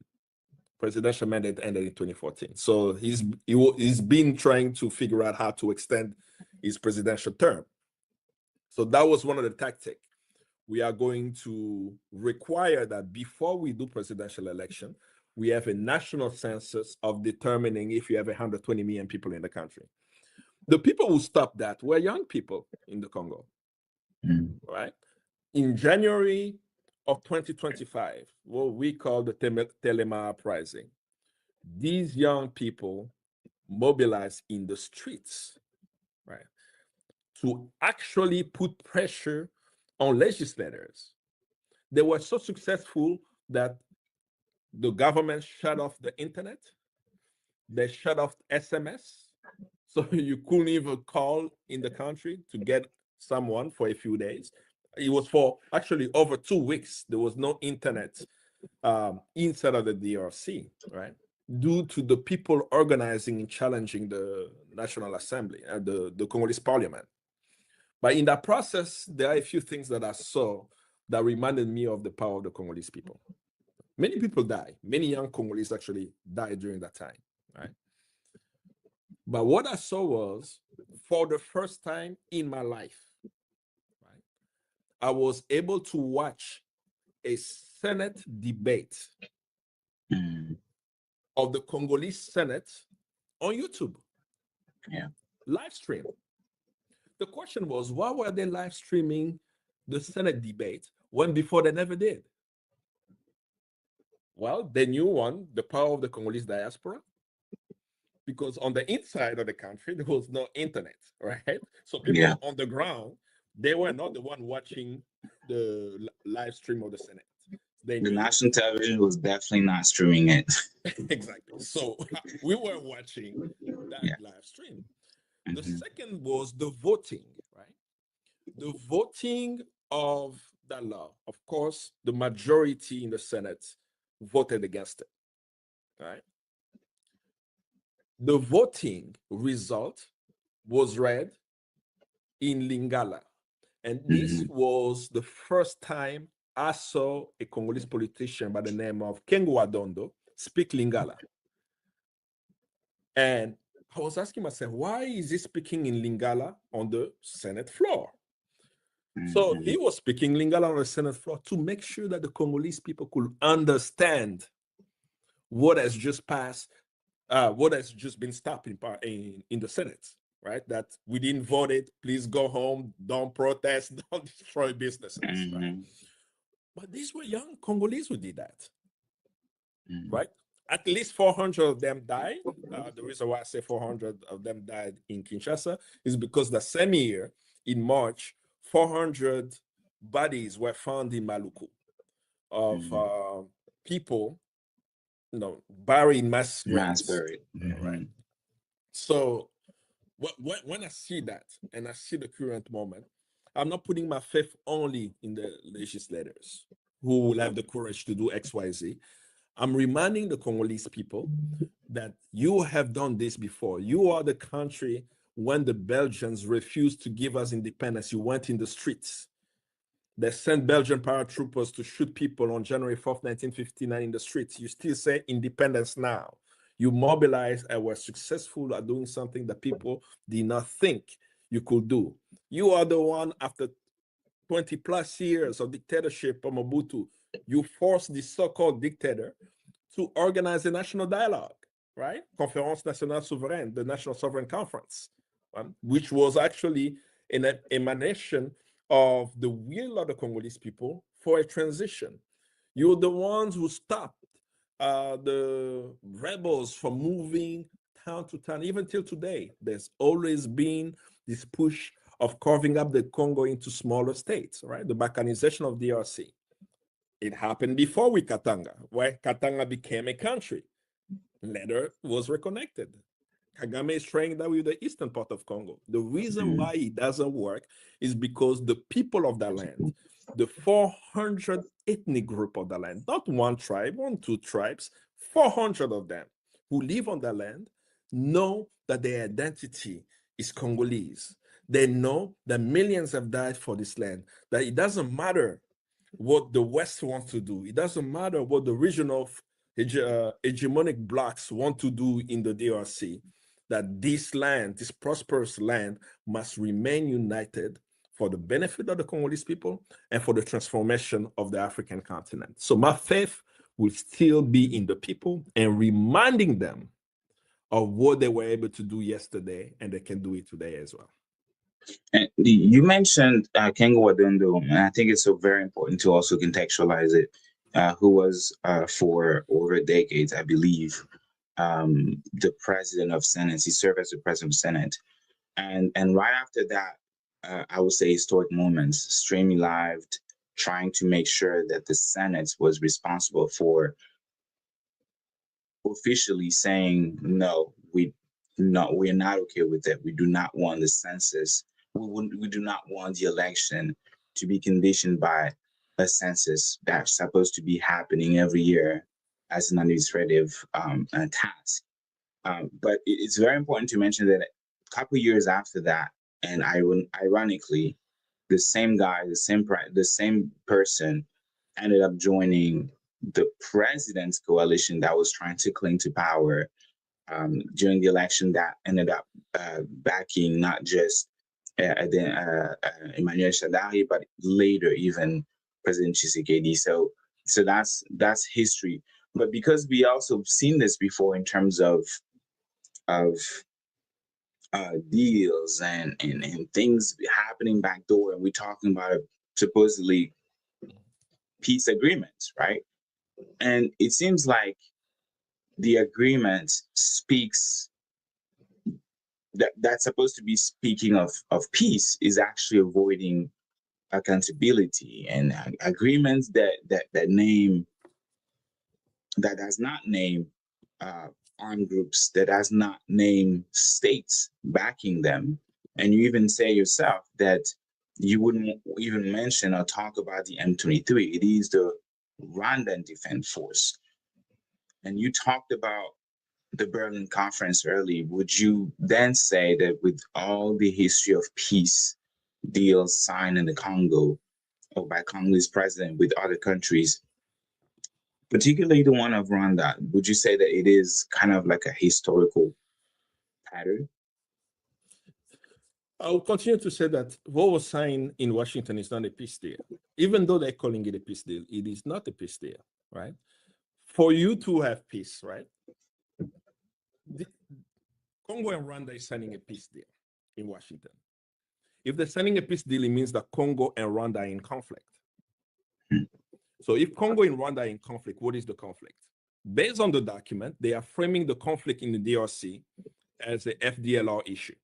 Presidential mandate ended in 2014. So he's been trying to figure out how to extend his presidential term. So that was one of the tactics. We are going to require that before we do presidential election, we have a national census of determining if you have 120 million people in the country. The people who stopped that were young people in the Congo, right? In January of 2025, what we call the Telema uprising, these young people mobilized in the streets, right, to actually put pressure on legislators. They were so successful that the government shut off the internet. They shut off SMS. So you couldn't even call in the country to get someone for a few days. It was for actually over 2 weeks. There was no internet inside of the DRC, right? Due to the people organizing and challenging the National Assembly and the Congolese parliament. But in that process, there are a few things that I saw that reminded me of the power of the Congolese people. Many people died. Many young Congolese actually died during that time, right? But what I saw was, for the first time in my life, right, I was able to watch a Senate debate of the Congolese Senate on YouTube. Yeah. Live stream. The question was, why were they live streaming the Senate debate when before they never did? Well, they knew, one, the power of the Congolese diaspora, because on the inside of the country, there was no internet, right? So people on the ground, they were not the one watching the live stream of the Senate. The national television was definitely not streaming it. Exactly. So we were watching that live stream. The second was the voting, right? The voting of that law. Of course, the majority in the Senate voted against it, right? The voting result was read in Lingala. And this was the first time I saw a Congolese politician by the name of Kengo Adondo speak Lingala. And I was asking myself, why is he speaking in Lingala on the Senate floor? So he was speaking Lingala on the Senate floor to make sure that the Congolese people could understand what has just passed, what has just been stopped in the Senate, right? That we didn't vote it. Please go home. Don't protest. Don't destroy businesses, right? But these were young Congolese who did that, right? At least 400 of them died. The reason why I say 400 of them died in Kinshasa is because the same year, in March, 400 bodies were found in Maluku of people, buried in mass graves. Right. So when I see that and I see the current moment, I'm not putting my faith only in the legislators who will have the courage to do X, Y, Z. I'm reminding the Congolese people that you have done this before. You are the country when the Belgians refused to give us independence. You went in the streets. They sent Belgian paratroopers to shoot people on January 4th, 1959 in the streets. You still say independence now. You mobilized and were successful at doing something that people did not think you could do. You are the one, after 20 plus years of dictatorship of Mobutu, you forced the so-called dictator to organize a national dialogue, right? Conférence Nationale Souveraine, the National Sovereign Conference, which was actually an emanation of the will of the Congolese people for a transition. You're the ones who stopped the rebels from moving town to town. Even till today, there's always been this push of carving up the Congo into smaller states, right? The balkanization of DRC. It happened before with Katanga, where Katanga became a country. Later was reconnected. Kagame is trying that with the eastern part of Congo. The reason why it doesn't work is because the people of that land, the 400 ethnic group of the land, not one tribe, 2 tribes, 400 of them who live on that land, know that their identity is Congolese. They know that millions have died for this land, that it doesn't matter what the West wants to do. It doesn't matter what the regional hegemonic blocks want to do in the DRC, that this land, this prosperous land, must remain united for the benefit of the Congolese people and for the transformation of the African continent. So my faith will still be in the people and reminding them of what they were able to do yesterday, and they can do it today as well. And you mentioned Kengo Adondo, and I think it's so very important to also contextualize it, who was for over decades, I believe, the president of Senate. He served as the president of Senate. And right after that, I would say historic moments, streaming live, trying to make sure that the Senate was responsible for officially saying, no, we're not okay with that. We do not want the census. We do not want the election to be conditioned by a census that's supposed to be happening every year as an administrative task. But it's very important to mention that a couple years after that, and ironically, the same guy, the same person ended up joining the president's coalition that was trying to cling to power during the election, that ended up backing not just Emmanuel Shadari, but later even President Tshisekedi. So that's history. But because we also seen this before in terms of deals and things happening backdoor, and we're talking about supposedly peace agreements, right? And it seems like the agreement speaks that's supposed to be speaking of peace is actually avoiding accountability, and agreements that name that does not name armed groups, that does not name states backing them. And you even say yourself that you wouldn't even mention or talk about the M23. It is the Rwandan Defense Force. And you talked about the Berlin Conference early, would you then say that with all the history of peace deals signed in the Congo or by Congolese president with other countries, particularly the one of Rwanda, would you say that it is kind of like a historical pattern? I will continue to say that what was signed in Washington is not a peace deal. Even though they're calling it a peace deal, it is not a peace deal, right? For you to have peace, right? Congo and Rwanda is signing a peace deal in Washington. If they're signing a peace deal, it means that Congo and Rwanda are in conflict. So if Congo and Rwanda are in conflict, what is the conflict? Based on the document, they are framing the conflict in the DRC as a FDLR issue.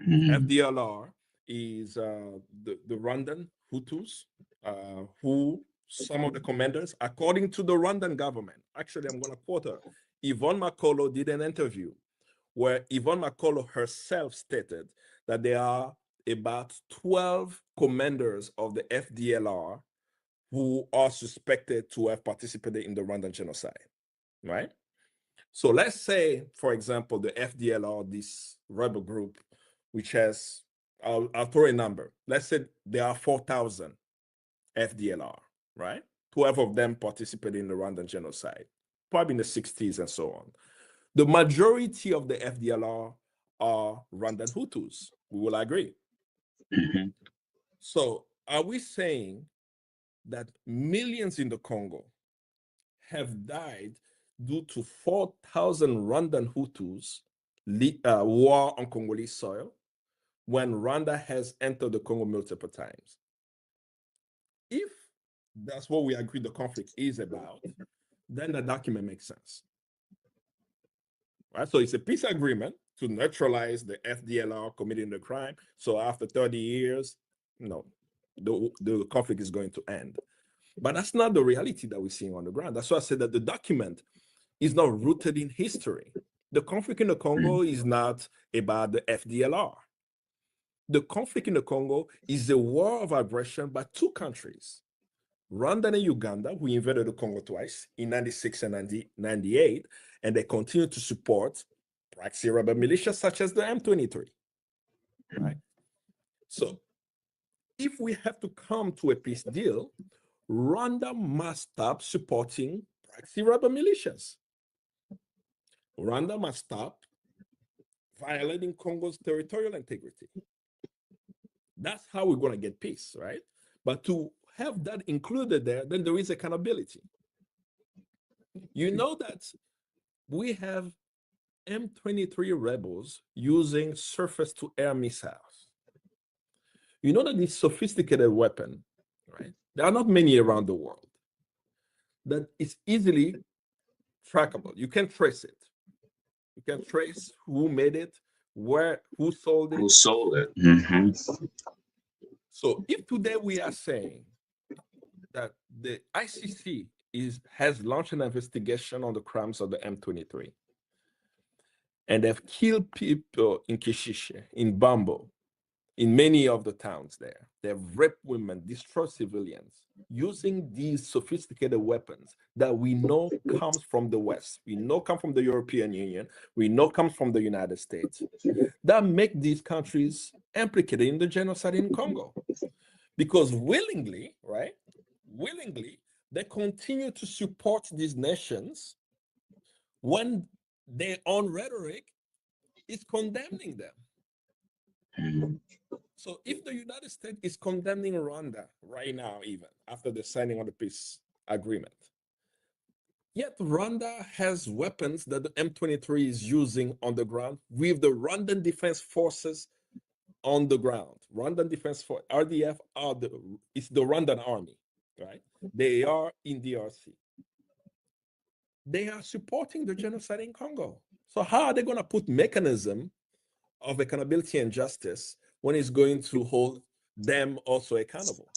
FDLR is the Rwandan Hutus, who some of the commanders, according to the Rwandan government, actually, I'm going to quote her. Yvonne Makolo did an interview where Yvonne Makolo herself stated that there are about 12 commanders of the FDLR who are suspected to have participated in the Rwandan genocide, right? So let's say, for example, the FDLR, this rebel group, which has, I'll throw a number. Let's say there are 4,000 FDLR, right? 12 of them participated in the Rwandan genocide, probably in the 60s and so on. The majority of the FDLR are Rwandan Hutus. We will agree. So are we saying that millions in the Congo have died due to 4,000 Rwandan Hutus war on Congolese soil when Rwanda has entered the Congo multiple times? If that's what we agree the conflict is about, then the document makes sense. Right? So it's a peace agreement to neutralize the FDLR committing the crime. So after 30 years, the conflict is going to end. But that's not the reality that we're seeing on the ground. That's why I said that the document is not rooted in history. The conflict in the Congo is not about the FDLR. The conflict in the Congo is a war of aggression by two countries, Rwanda and Uganda, who invaded the Congo twice in 96 and 98, and they continue to support proxy rebel militias such as the M23, right? So if we have to come to a peace deal, Rwanda must stop supporting proxy rebel militias. Rwanda must stop violating Congo's territorial integrity. That's how we're going to get peace, right? But to have that included there, then there is accountability. You know that we have M23 rebels using surface-to-air missiles. You know that this sophisticated weapon, right? There are not many around the world. That is easily trackable. You can trace it. You can trace who made it, who sold it. Who sold it. So if today we are saying that the ICC has launched an investigation on the crimes of the M23, and they've killed people in Kishishe, in Bambo, in many of the towns there. They've raped women, destroyed civilians, using these sophisticated weapons that we know comes from the West, we know come from the European Union, we know comes from the United States, that make these countries implicated in the genocide in Congo. Because willingly, right, they continue to support these nations when their own rhetoric is condemning them. So if the United States is condemning Rwanda right now, even after the signing of the peace agreement, yet Rwanda has weapons that the M23 is using on the ground with the Rwandan Defense Forces on the ground. Rwandan Defense Force, RDF, it's the Rwandan army, right? They are in DRC. They are supporting the genocide in Congo. So how are they going to put mechanism of accountability and justice when it's going to hold them also accountable?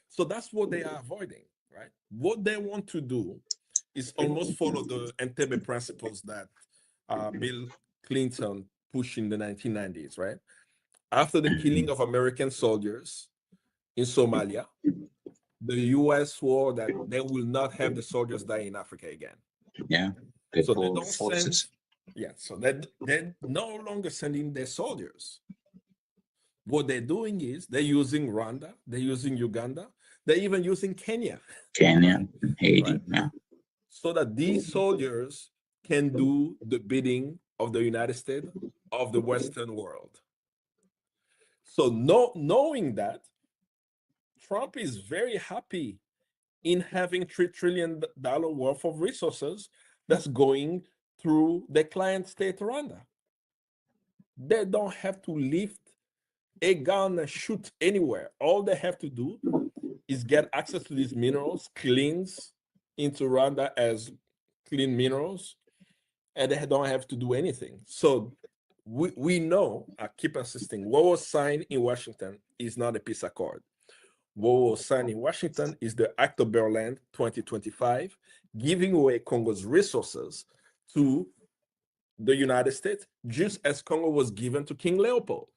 So that's what they are avoiding, right? What they want to do is almost follow the Entebbe principles that Bill Clinton pushed in the 1990s, right? After the killing of American soldiers in Somalia, the US swore that they will not have the soldiers die in Africa again. Yeah. They So they pulled don't send, forces. yeah, so they're no longer sending their soldiers. What they're doing is they're using Rwanda, they're using Uganda, they're even using Kenya, Kenya, Haiti, right? yeah. So that these soldiers can do the bidding of the United States, of the Western world. So knowing that, Trump is very happy in having $3 trillion worth of resources that's going through the client state Rwanda. They don't have to lift a gun and shoot anywhere. All they have to do is get access to these minerals, cleans into Rwanda as clean minerals, and they don't have to do anything. So we know, I keep insisting, what was signed in Washington is not a peace accord. What was signed in Washington is the Act of Berlin 2025, giving away Congo's resources to the United States, just as Congo was given to King Leopold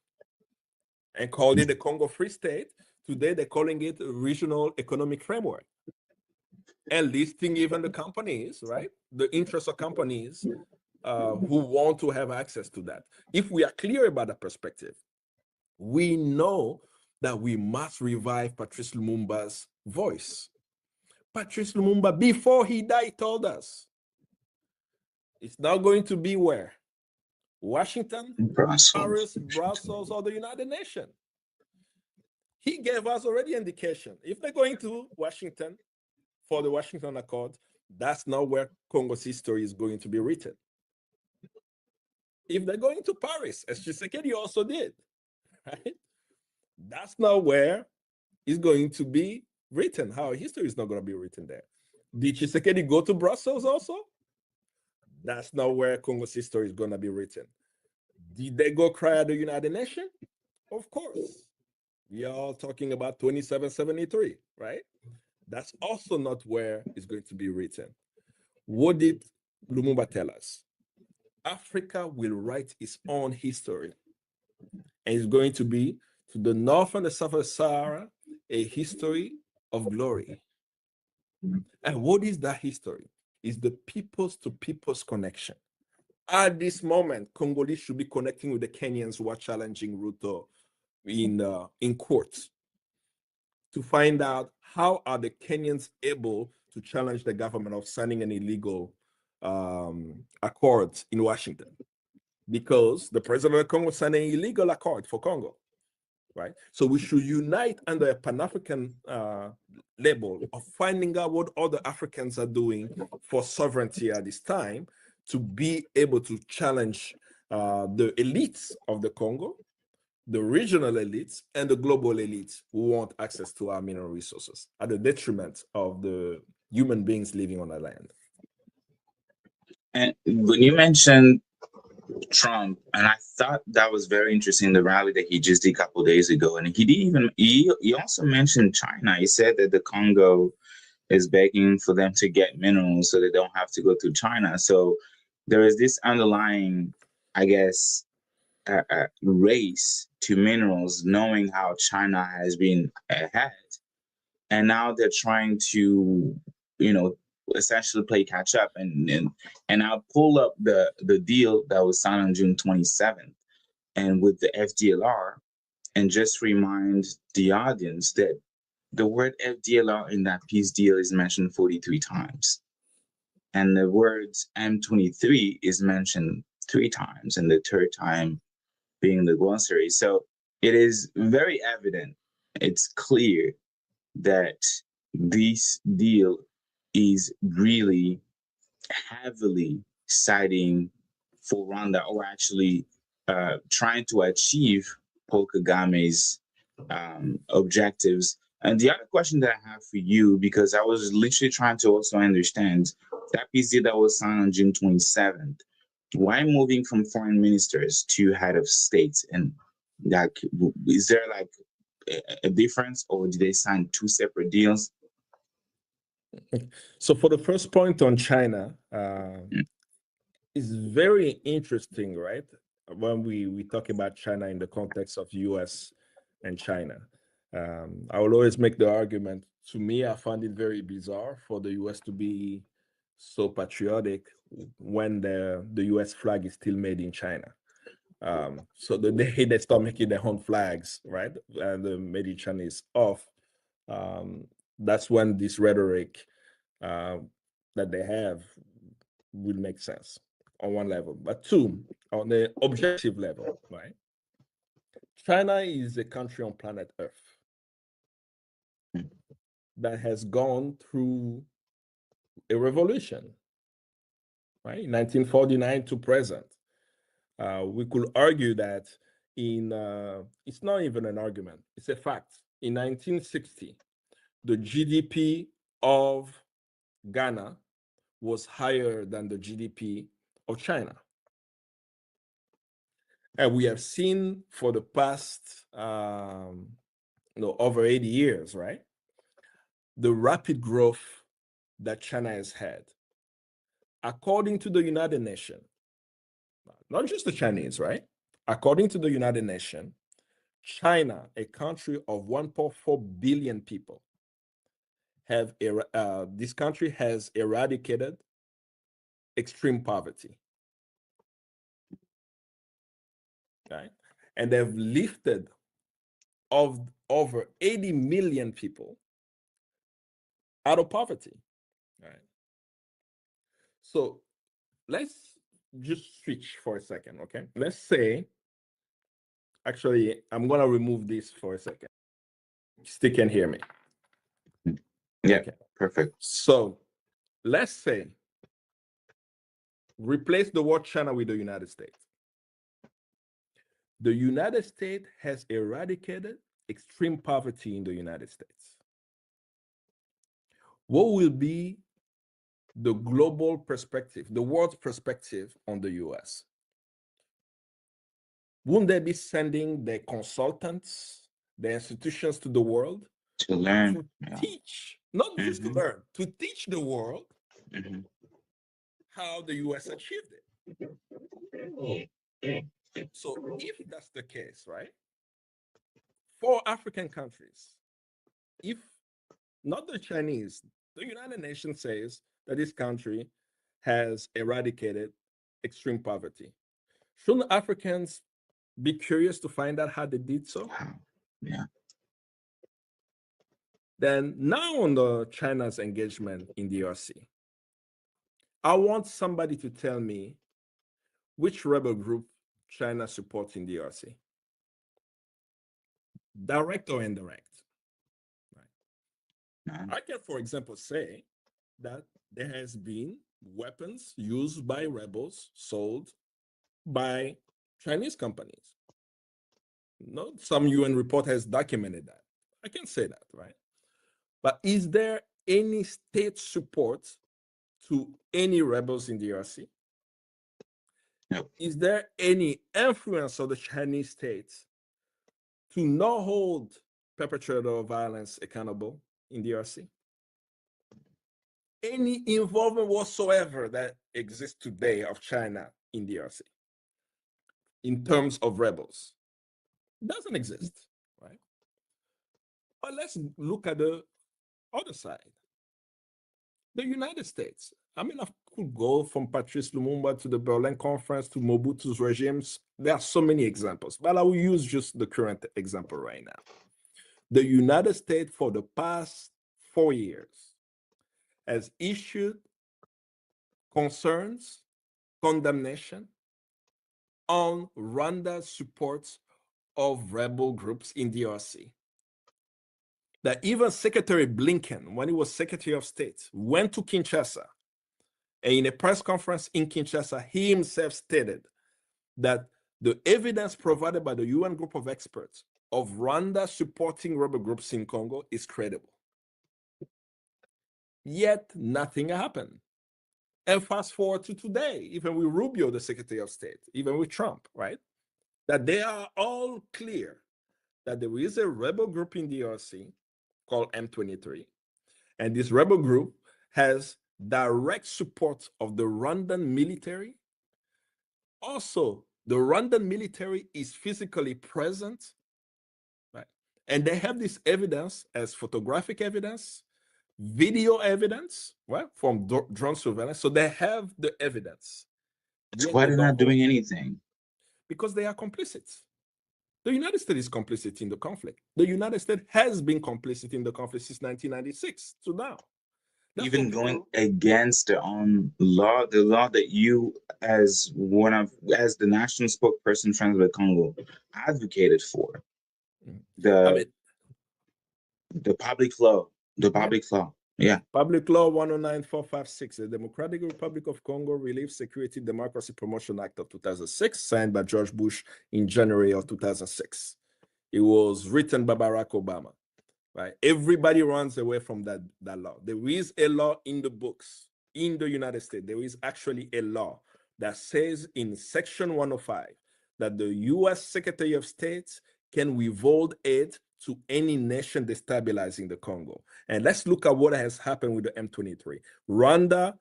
and called it the Congo Free State. Today, they're calling it a regional economic framework and listing even the companies, right? The interests of companies who want to have access to that. If we are clear about the perspective, we know that we must revive Patrice Lumumba's voice. Patrice Lumumba, before he died, told us it's not going to be where? Washington, Brussels. Paris, Brussels, or the United Nations. He gave us already indication. If they're going to Washington for the Washington Accord, that's not where Congo's history is going to be written. If they're going to Paris, as Tshisekedi also did, right? That's not where it's going to be written. Our history is not going to be written there. Did Tshisekedi go to Brussels also? That's not where Congo's history is going to be written. Did they go cry at the United Nations? Of course. We are all talking about 2773, right? That's also not where it's going to be written. What did Lumumba tell us? Africa will write its own history. And it's going to be, to the north and the south of Sahara, a history of glory. And what is that history? It's the peoples to peoples connection. At this moment, Congolese should be connecting with the Kenyans who are challenging Ruto in court to find out how are the Kenyans able to challenge the government of signing an illegal accord in Washington, because the president of Congo signed an illegal accord for Congo, right? So we should unite under a Pan-African label of finding out what other Africans are doing for sovereignty at this time, to be able to challenge the elites of the Congo, the regional elites, and the global elites who want access to our mineral resources at the detriment of the human beings living on the land. And when you mentioned Trump, and I thought that was very interesting, the rally that he just did a couple of days ago. And he didn't even, he also mentioned China. He said that the Congo is begging for them to get minerals so they don't have to go through China. So there is this underlying, I guess, race to minerals, knowing how China has been ahead. And now they're trying to, essentially play catch up. And I'll pull up the deal that was signed on June 27th and with the FDLR, and just remind the audience that the word FDLR in that peace deal is mentioned 43 times. And the words M23 is mentioned 3 times, and the third time being the glossary. So it is very evident, it's clear that this deal is really heavily siding for Rwanda, or actually trying to achieve Paul Kagame's objectives. And the other question that I have for you, because I was literally trying to also understand that peace deal that was signed on June 27th, why moving from foreign ministers to head of states? And like, is there like a difference, or did they sign 2 separate deals? So for the first point on China, it's very interesting, right? When we talk about China in the context of US and China. I will always make the argument, to me, I find it very bizarre for the US to be so patriotic when the US flag is still made in China. So the day they start making their own flags, right, and the made in China is off, that's when this rhetoric that they have will make sense on one level. But two, on the objective level, right? China is a country on planet Earth that has gone through a revolution, right? 1949 to present. We could argue that it's not even an argument, it's a fact. In 1960, the GDP of Ghana was higher than the GDP of China. And we have seen for the past, over 80 years, right? The rapid growth that China has had. According to the United Nations, not just the Chinese, right? According to the United Nations, China, a country of 1.4 billion people, this country has eradicated extreme poverty, right? And they've lifted of over 80 million people out of poverty, right? So let's just switch for a second, okay? Let's say, actually, I'm gonna remove this for a second. Still can hear me. Yeah, okay. perfect. So let's say, replace the word China with the United States. The United States has eradicated extreme poverty in the United States. What will be the global perspective, the world's perspective on the US? Wouldn't they be sending their consultants, their institutions to the world To learn. to teach, not just to learn, to teach the world how the US achieved it? So if that's the case, right, for African countries, if not the Chinese, the United Nations says that this country has eradicated extreme poverty, shouldn't Africans be curious to find out how they did so? Yeah. Then now on the China's engagement in DRC, I want somebody to tell me which rebel group China supports in DRC, direct or indirect. Right? I can, for example, say that there has been weapons used by rebels sold by Chinese companies. No, some UN report has documented that. I can say that, right? But is there any state support to any rebels in DRC? No. Is there any influence of the Chinese state to not hold perpetrator of violence accountable in DRC? Any involvement whatsoever that exists today of China in DRC in terms of rebels doesn't exist, right? But let's look at the other side. The United States. I mean, I could go from Patrice Lumumba to the Berlin Conference to Mobutu's regimes. There are so many examples, but I will use just the current example right now. The United States, for the past 4 years, has issued concerns, condemnation on Rwanda's support of rebel groups in DRC. That even Secretary Blinken, when he was Secretary of State, went to Kinshasa, and in a press conference in Kinshasa, he himself stated that the evidence provided by the UN group of experts of Rwanda supporting rebel groups in Congo is credible. Yet nothing happened. And fast forward to today, even with Rubio, the Secretary of State, even with Trump, right? That they are all clear that there is a rebel group in DRC called M23. And this rebel group has direct support of the Rwandan military. Also, the Rwandan military is physically present, right? And they have this evidence as photographic evidence, video evidence, right, from drone surveillance. So they have the evidence. So why they're not doing anything? Because they are complicit. The United States is complicit in the conflict. The United States has been complicit in the conflict since 1996 to now. Even going against their own law, the law that you, as the national spokesperson for the Congo, advocated for, the public law, yeah. Public Law 109456, the Democratic Republic of Congo Relief, Security, Democracy Promotion Act of 2006, signed by George Bush in January of 2006. It was written by Barack Obama. Right? Everybody runs away from that law. There is a law in the books in the United States. There is actually a law that says in Section 105 that the U.S. Secretary of State can withhold aid to any nation destabilizing the Congo. And let's look at what has happened with the M23. Rwanda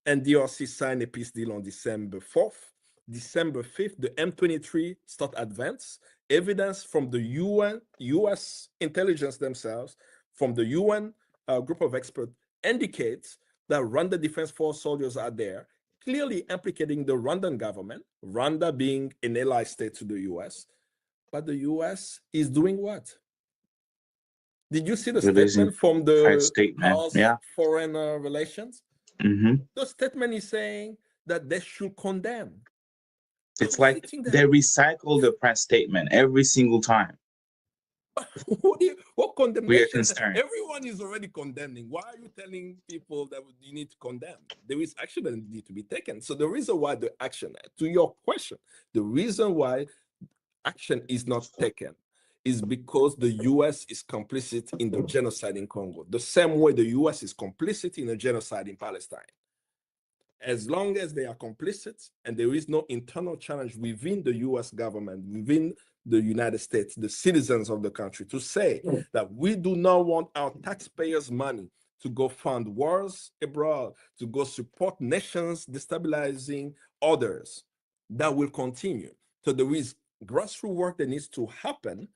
and DRC signed a peace deal on December 4th. December 5th, the M23 start advance. Evidence from the U.S. intelligence themselves, from the UN group of experts, indicates that Rwanda Defense Force soldiers are there, clearly implicating the Rwandan government, Rwanda being an ally state to the U.S. But the U.S. is doing what? Did you see the statement from the House Foreign Relations? The statement is saying that they should condemn. It's like they recycle the press statement every single time. What condemnation? We are concerned. Everyone is already condemning. Why are you telling people that you need to condemn? There is action that needs to be taken. So the reason why the action, to your question, the reason why action is not taken is because the U.S. is complicit in the genocide in Congo, the same way the U.S. is complicit in the genocide in Palestine. As long as they are complicit and there is no internal challenge within the U.S. government, within the United States, the citizens of the country, to say that we do not want our taxpayers' money to go fund wars abroad, to go support nations destabilizing others, that will continue. So there is grassroots work that needs to happen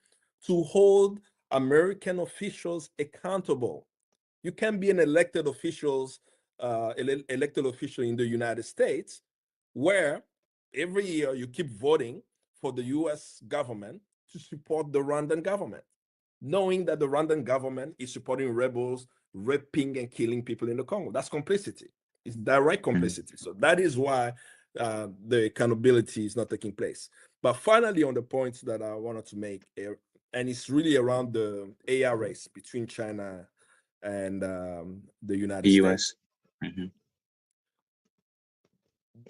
to hold American officials accountable. You can be an elected official in the United States, where every year you keep voting for the U.S. government to support the Rwandan government, knowing that the Rwandan government is supporting rebels, raping and killing people in the Congo. That's complicity. It's direct complicity. So that is why the accountability is not taking place. But finally, on the points that I wanted to make, and it's really around the AR race between China and the United States.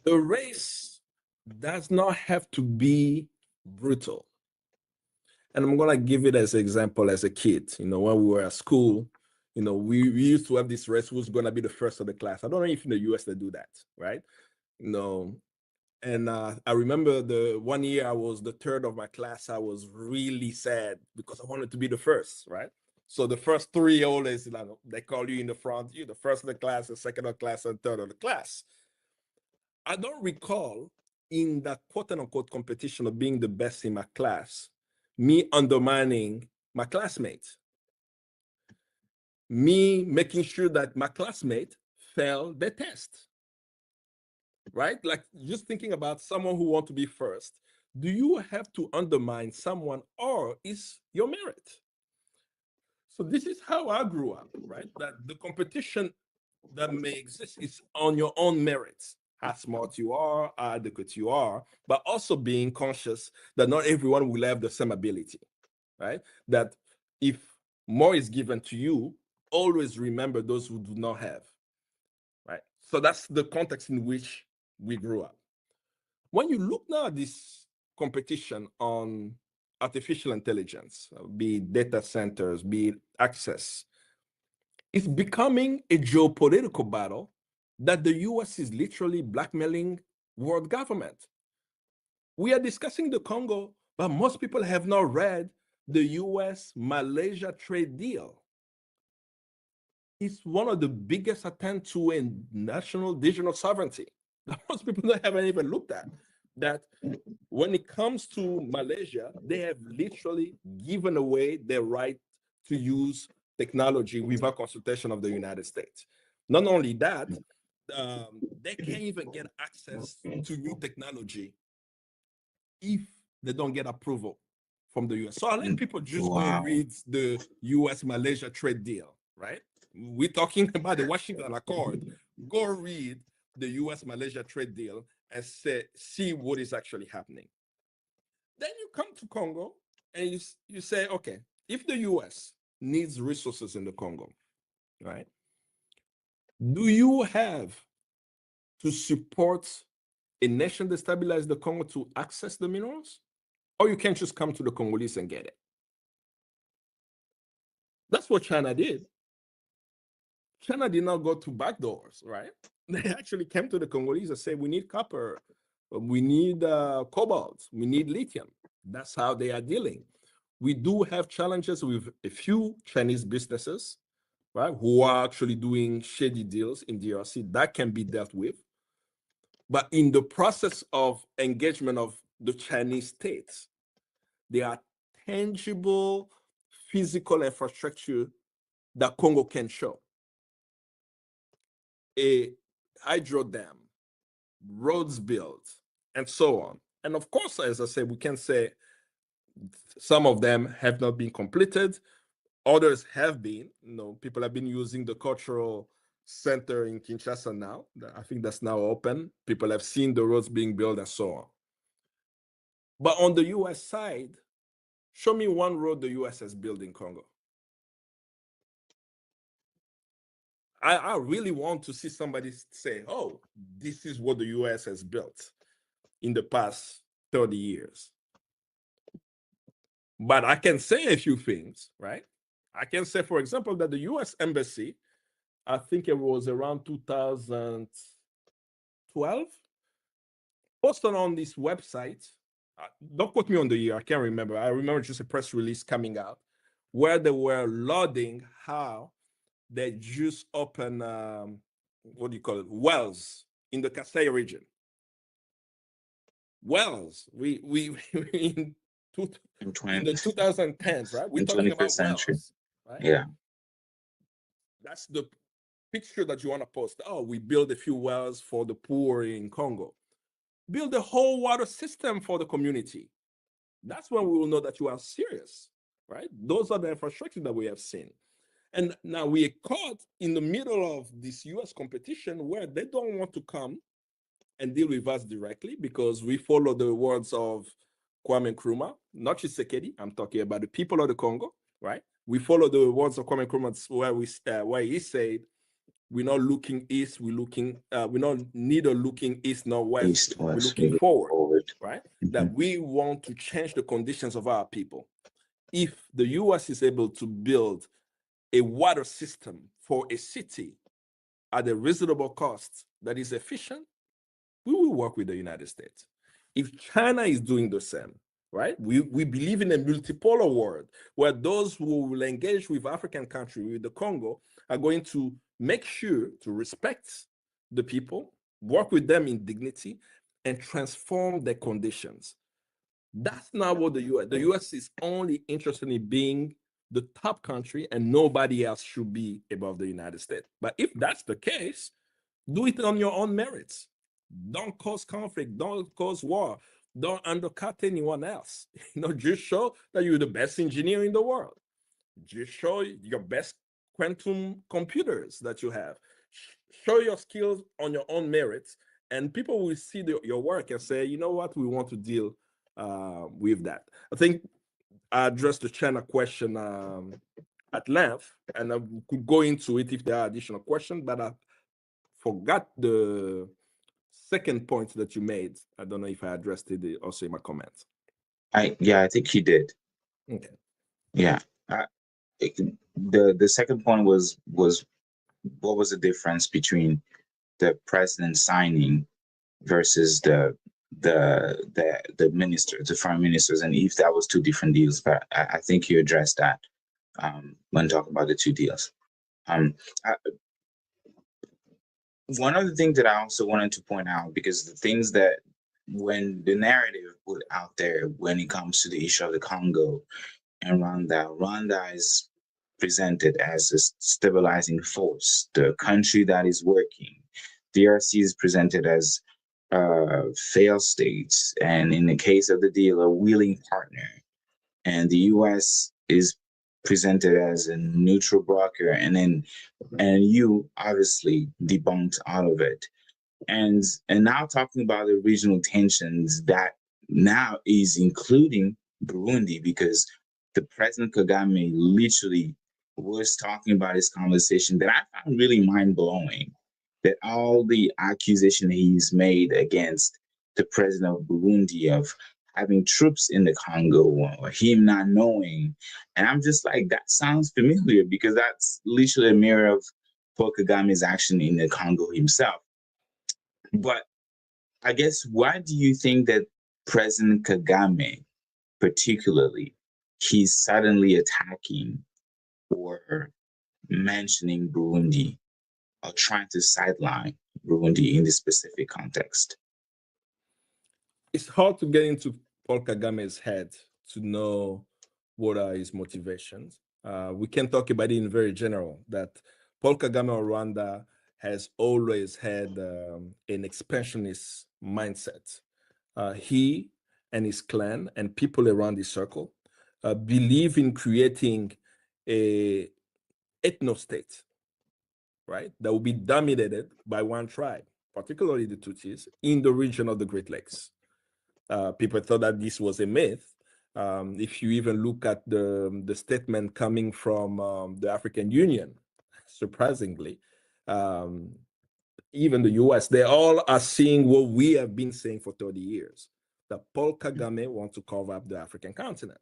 The race does not have to be brutal. And I'm going to give it as an example as a kid. You know, when we were at school, you know, we used to have this race who's going to be the first of the class. I don't know if in the US they do that, right? You know, and I remember the one year I was the third of my class. I was really sad because I wanted to be the first, right? So the first three always, they call you in the front, you're the first of the class, the second of the class, and third of the class. I don't recall in that quote unquote competition of being the best in my class, me undermining my classmates, me making sure that my classmate failed the test, right? Like just thinking about someone who wants to be first. Do you have to undermine someone, or is your merit? So this is how I grew up, right? That the competition that may exist is on your own merits, how smart you are, how adequate you are, but also being conscious that not everyone will have the same ability, right? That if more is given to you, always remember those who do not have, right? So that's the context in which we grew up. When you look now at this competition on artificial intelligence, be it data centers, be it access, it's becoming a geopolitical battle that the US is literally blackmailing world government. We are discussing the Congo, but most people have not read the US-Malaysia trade deal. It's one of the biggest attempts to a national digital sovereignty that most people haven't even looked at. That when it comes to Malaysia, they have literally given away their right to use technology without consultation of the United States. Not only that, they can't even get access to new technology if they don't get approval from the US. So I let people just go read the US-Malaysia trade deal, right? We're talking about the Washington Accord. Go read the US-Malaysia trade deal and see what is actually happening. Then you come to Congo and you say, okay, if the US needs resources in the Congo, right? Do you have to support a nation that stabilizes the Congo to access the minerals? Or you can't just come to the Congolese and get it? That's what China did. China did not go to back doors, right? They actually came to the Congolese and said, we need copper, we need cobalt, we need lithium. That's how they are dealing. We do have challenges with a few Chinese businesses, right, who are actually doing shady deals in DRC. That can be dealt with. But in the process of engagement of the Chinese states, there are tangible physical infrastructure that Congo can show. A hydro dam, roads built, and so on. And of course, as I said, we can say some of them have not been completed. Others have been. You know, people have been using the cultural center in Kinshasa now. I think that's now open. People have seen the roads being built and so on. But on the US side, show me one road the US has built in Congo. I really want to see somebody say, oh, this is what the US has built in the past 30 years. But I can say a few things, right? I can say, for example, that the US Embassy, I think it was around 2012, posted on this website. Don't quote me on the year, I can't remember. I remember just a press release coming out where they were lauding how they just opened, what do you call it, wells in the Kasai region. Wells, we in the 2010s, right? We're talking about wells, right? Yeah. That's the picture that you want to post. Oh, we build a few wells for the poor in Congo. Build a whole water system for the community. That's when we will know that you are serious, right? Those are the infrastructure that we have seen. And now we are caught in the middle of this US competition where they don't want to come and deal with us directly because we follow the words of Kwame Nkrumah, not Tshisekedi. I'm talking about the people of the Congo, right? We follow the words of Kwame Nkrumah where he said, we're not looking east, we're not neither looking east nor west, we're looking forward, right? Mm-hmm. That we want to change the conditions of our people. If the US is able to build a water system for a city at a reasonable cost that is efficient, we will work with the United States. If China is doing the same, right? We believe in a multipolar world where those who will engage with African countries, with the Congo, are going to make sure to respect the people, work with them in dignity, and transform their conditions. That's not what the US is only interested in being the top country and nobody else should be above the United States. But if that's the case, do it on your own merits. Don't cause conflict, don't cause war, don't undercut anyone else. Just show that you're the best engineer in the world. Just show your best quantum computers that you have. Show your skills on your own merits, and people will see your work and say, you know what, we want to deal with that. I think I addressed the China question at length, and I could go into it if there are additional questions, but I forgot the second point that you made. I don't know if I addressed it also in my comments. I think you did. Okay. Yeah. The second point was what was the difference between the president signing versus the ministers, the foreign ministers, and if that was two different deals. But I think you addressed that when talking about the two deals. One of the things that I also wanted to point out, because the things that when the narrative put out there when it comes to the issue of the Congo and Rwanda is presented as a stabilizing force, the country that is working. DRC is presented as failed states, and in the case of the deal, a willing partner. And the U.S. is presented as a neutral broker, and you obviously debunked all of it. And now talking about the regional tensions that now is including Burundi, because the President Kagame literally was talking about his conversation that I found really mind blowing. That all the accusation he's made against the president of Burundi of having troops in the Congo or him not knowing, and I'm just like, that sounds familiar because that's literally a mirror of Paul Kagame's action in the Congo himself. But I guess, why do you think that President Kagame, particularly, he's suddenly attacking or mentioning Burundi or trying to sideline Burundi in this specific context? It's hard to get into Paul Kagame's head to know what are his motivations. We can talk about it in very general, that Paul Kagame of Rwanda has always had an expansionist mindset. He and his clan and people around his circle believe in creating a ethno-state, right, that will be dominated by one tribe, particularly the Tutsis, in the region of the Great Lakes. People thought that this was a myth. If you even look at the statement coming from the African Union, surprisingly, even the US, they all are seeing what we have been saying for 30 years, that Paul Kagame wants to carve up the African continent,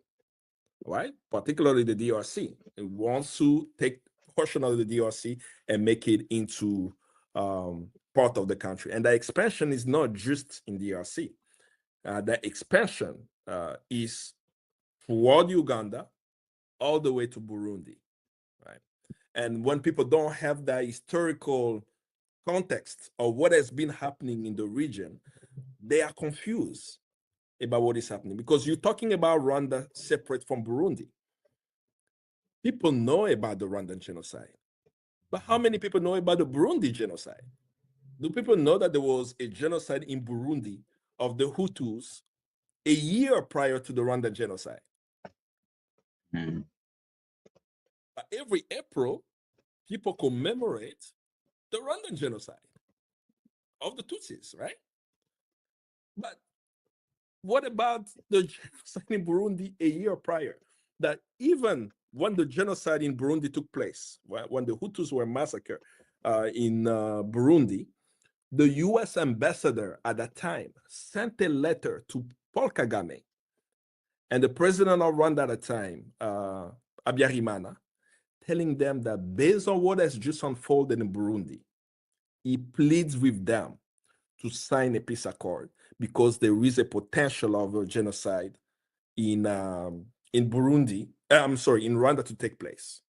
right? Particularly the DRC. It wants to take a portion of the DRC and make it into part of the country. And the expansion is not just in DRC. The expansion is toward Uganda all the way to Burundi, right? And when people don't have the historical context of what has been happening in the region, they are confused about what is happening, because you're talking about Rwanda separate from Burundi. People know about the Rwandan genocide, but how many people know about the Burundi genocide? Do people know that there was a genocide in Burundi of the Hutus a year prior to the Rwandan genocide? Mm. Every April, people commemorate the Rwandan genocide of the Tutsis, right? But what about the genocide in Burundi a year prior? That even when the genocide in Burundi took place, when the Hutus were massacred in Burundi, the US ambassador at that time sent a letter to Paul Kagame and the president of Rwanda at the time, Habyarimana, telling them that based on what has just unfolded in Burundi, he pleads with them to sign a peace accord because there is a potential of a genocide in Burundi, in Rwanda to take place.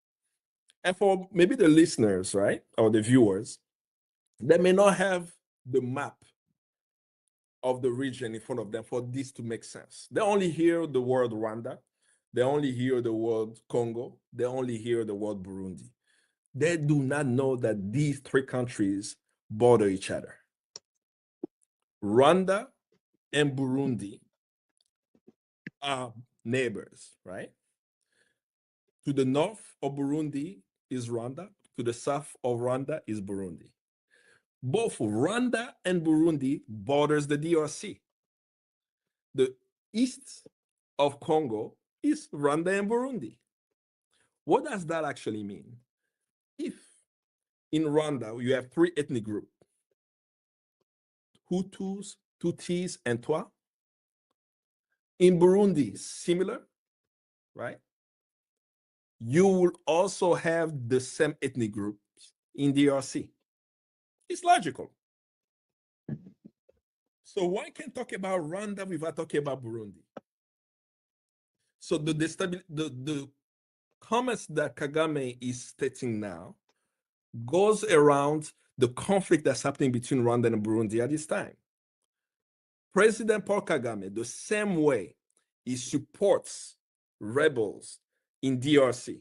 And for maybe the listeners, right, or the viewers, they may not have the map of the region in front of them for this to make sense. They only hear the word Rwanda, they only hear the word Congo, they only hear the word Burundi. They do not know that these three countries border each other. Rwanda and Burundi are neighbors, right? To the north of Burundi is Rwanda, to the south of Rwanda is Burundi. Both Rwanda and Burundi borders the DRC. The east of Congo is Rwanda and Burundi. What does that actually mean? If in Rwanda you have three ethnic groups, Hutus, Tutsis, and Twa. In Burundi, similar, right? You will also have the same ethnic groups in DRC. It's logical. So one can talk about Rwanda without talking about Burundi. So the comments that Kagame is stating now goes around the conflict that's happening between Rwanda and Burundi at this time. President Paul Kagame, the same way he supports rebels in DRC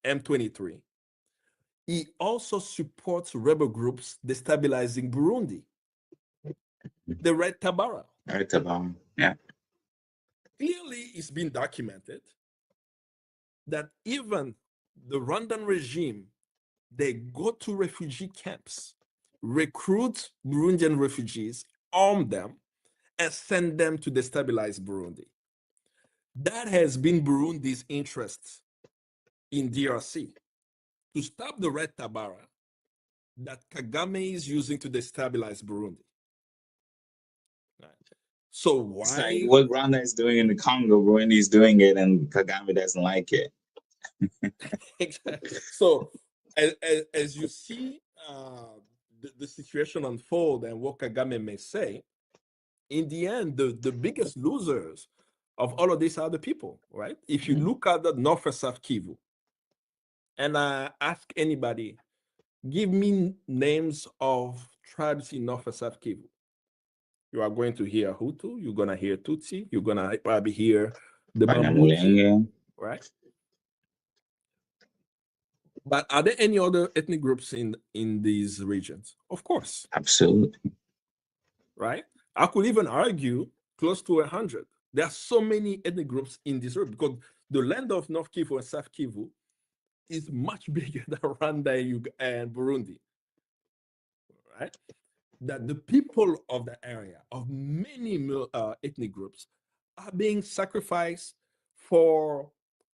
M23. He also supports rebel groups destabilizing Burundi. The Red Tabara. Red Tabara, yeah. Clearly, it's been documented that even the Rwandan regime, they go to refugee camps, recruit Burundian refugees, arm them, and send them to destabilize Burundi. That has been Burundi's interest in DRC, to stop the Red Tabara that Kagame is using to destabilize Burundi. Right. So why? It's like what Rwanda is doing in the Congo, Burundi is doing it, and Kagame doesn't like it. Exactly. So as you see the situation unfold and what Kagame may say, in the end, the biggest losers of all of this are the people, right? If you look at the North and South Kivu, and I ask anybody, give me names of tribes in North and South Kivu. You are going to hear Hutu, you're going to hear Tutsi, you're going to probably hear the Bambuti, right? But are there any other ethnic groups in these regions? Of course. Absolutely. Right? I could even argue close to 100. There are so many ethnic groups in this region because the land of North Kivu and South Kivu is much bigger than Rwanda and Burundi. Right? That the people of the area, of many ethnic groups, are being sacrificed for,